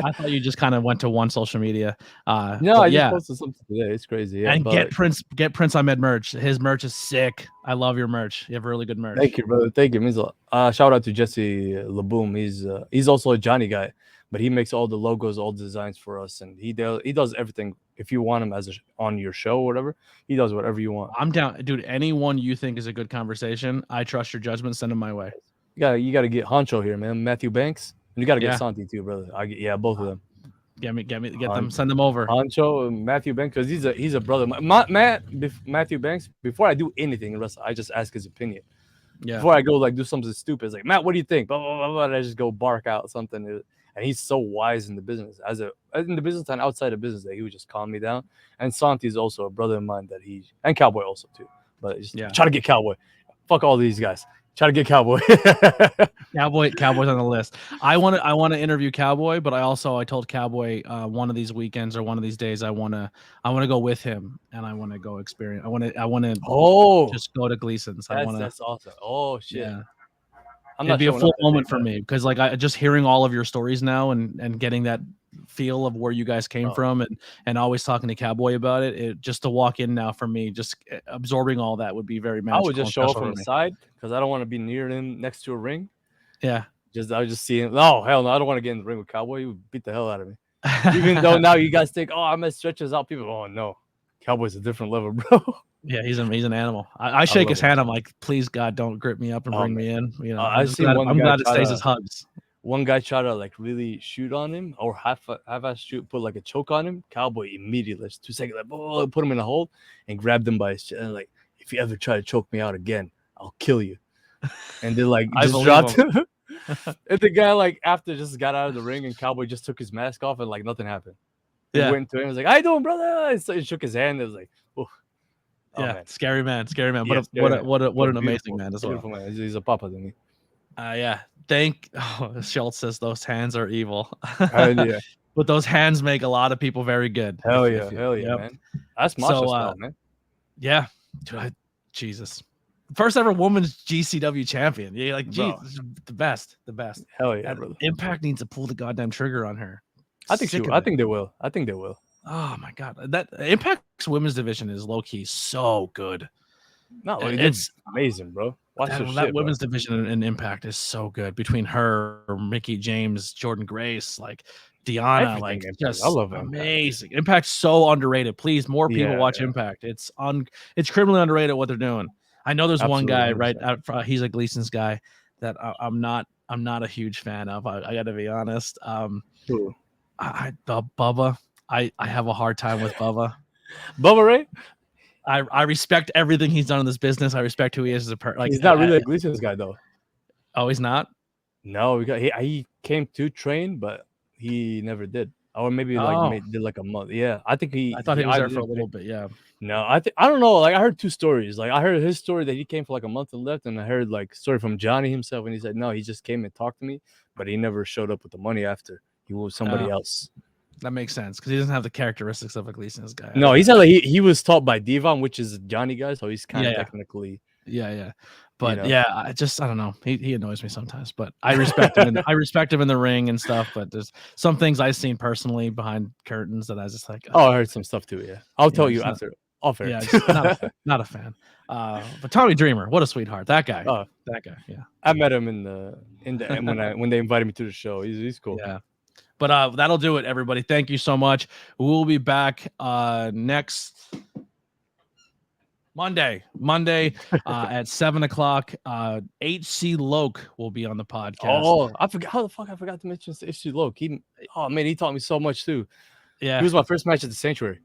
I thought you just kind of went to one social media. No, I just posted something today. It's crazy. Yeah, and get Prince Ahmed merch. His merch is sick. I love your merch. You have really good merch. Thank you, brother. Thank you. Means a lot. Shout out to Jesse LeBoom. He's also a Johnny guy, but he makes all the logos, all the designs for us, and he does everything. If you want him on your show or whatever, he does whatever you want. I'm down, dude. Anyone you think is a good conversation, I trust your judgment. Send him my way. You gotta get Honcho here, man. Matthew Banks, and you gotta get Santi too, brother. Both of them. Get them. Send them over. Honcho and Matthew Banks, because he's a brother. Matthew Banks. Before I do anything in wrestling, I just ask his opinion. Yeah. Before I go like do something stupid, it's like, Matt, what do you think? Blah, blah, blah, blah, and I just go bark out something, and he's so wise in the business, in the business and outside of business, that he would just calm me down. And Santi is also a brother of mine and Cowboy also too. But just try to get Cowboy. Fuck all these guys. Try to get Cowboy. Cowboy's on the list. I want to interview Cowboy, but I told Cowboy one of these weekends or one of these days I want to go with him, and I want to go experience. I want to just go to Gleason's. That's awesome. Oh shit. Yeah. It'd be a full moment for me, because like I just hearing all of your stories now and getting that feel of where you guys came Oh. from, and always talking to Cowboy about it. Just to walk in now for me, just absorbing all that would be very I would magical just and show up special from for the me. side because I don't want to be near him next to a ring. Yeah. I would just see him. No, hell no, I don't want to get in the ring with Cowboy. He would beat the hell out of me. Even though now you guys think, oh, Ahmed stretches out people. Oh no, Cowboy's a different level, bro. Yeah, he's an animal. I shake his love hand. I'm like, please God, don't grip me up and bring me in. You know, I've seen one I'm guy glad it try stays to- as hugs. One guy tried to like really shoot on him or half-ass shoot, put like a choke on him. Cowboy immediately, just 2 seconds, like, oh, put him in a hold and grabbed him by his chest. And like, if you ever try to choke me out again, I'll kill you. And then like I just believe dropped him. him. And the guy like after just got out of the ring and Cowboy just took his mask off and like nothing happened. He Yeah. went to him and was like, "How you doing, brother?" And so he shook his hand. It was like, oh, Yeah, man. scary man. Yeah, But scary man. what But an amazing beautiful, man as well. beautiful man. He's a papa to me. Yeah. Schultz says those hands are evil. Hell yeah. But those hands make a lot of people very good. Hell If- yeah, yep. man. That's macho So, style, man. Yeah. Dude, Jesus. First ever women's GCW champion. Yeah, like, geez, Bro. the best. Hell yeah, And brother. Impact needs to pull the goddamn trigger on her. I think Sick of I it. think they will. I think they will. Oh my God. That Impact's women's division is low key so good. No, It's amazing, bro. Watch that, their that shit, women's division in Impact is so good. Between her, Mickey James, Jordan Grace, like Deanna, Everything like Impact. just I love Impact. amazing. Impact's so underrated. Please, more people Yeah, watch yeah. Impact. It's criminally underrated what they're doing. I know there's one guy Absolutely, right out. He's a Gleason's guy that I'm not a huge fan of. I got to be honest. Who? Bubba. I have a hard time with Bubba. Bubba Ray? I respect everything he's done in this business. I respect who he is as a person. Like, He's not really a Gleason's guy though. Oh, he's not. No, he came to train, but he never did. Or maybe like did like a month. Yeah, I think I thought he was there for a little bit. Yeah. No, I don't know. Like I heard two stories. Like I heard his story that he came for like a month and left, and I heard like story from Johnny himself, and he said no, he just came and talked to me, but he never showed up with the money after. He was somebody else. That makes sense because he doesn't have the characteristics of a Gleason's guy. No, he said like he was taught by Devon, which is Johnny guy, so he's kind of technically. Yeah. But You know. yeah, I don't know. He annoys me sometimes, but I respect him. I respect him in the ring and stuff. But there's some things I've seen personally behind curtains that I was just like. Oh, I heard some stuff too. Yeah, I'll tell you it's not- after. Off air. Yeah, just not a fan. But Tommy Dreamer, what a sweetheart. That guy. That guy. Yeah. I met him in the when they invited me to the show. He's cool. Yeah. But that'll do it, everybody. Thank you so much. We'll be back next Monday at 7:00. HC Loke will be on the podcast. Oh, I forgot. How the fuck I forgot to mention HC Loke. He taught me so much too. Yeah. He was my first match at the Sanctuary.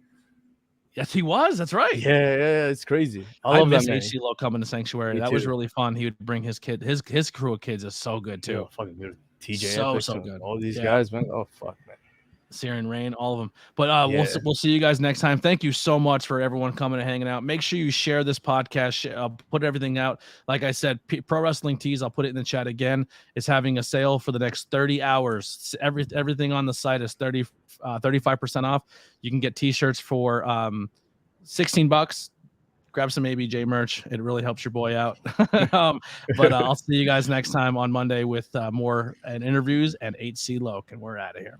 Yes, he was. That's right. Yeah, it's crazy. I love miss that man. HC Loke coming to Sanctuary. Me That was too. really fun. He would bring his kid. His crew of kids is so good too. Yeah, fucking good. TJ, So Epic, good. All these Yeah. guys, man. Oh fuck, man. Syrian Rain, all of them. But we'll see you guys next time. Thank you so much for everyone coming and hanging out. Make sure you share this podcast. Put everything out. Like I said, Pro Wrestling Tees, I'll put it in the chat again, is having a sale for the next 30 hours. Everything on the site is 35% off. You can get t-shirts for $16. Grab some ABJ merch. It really helps your boy out. But I'll see you guys next time on Monday with more interviews and HC Loke, and we're out of here.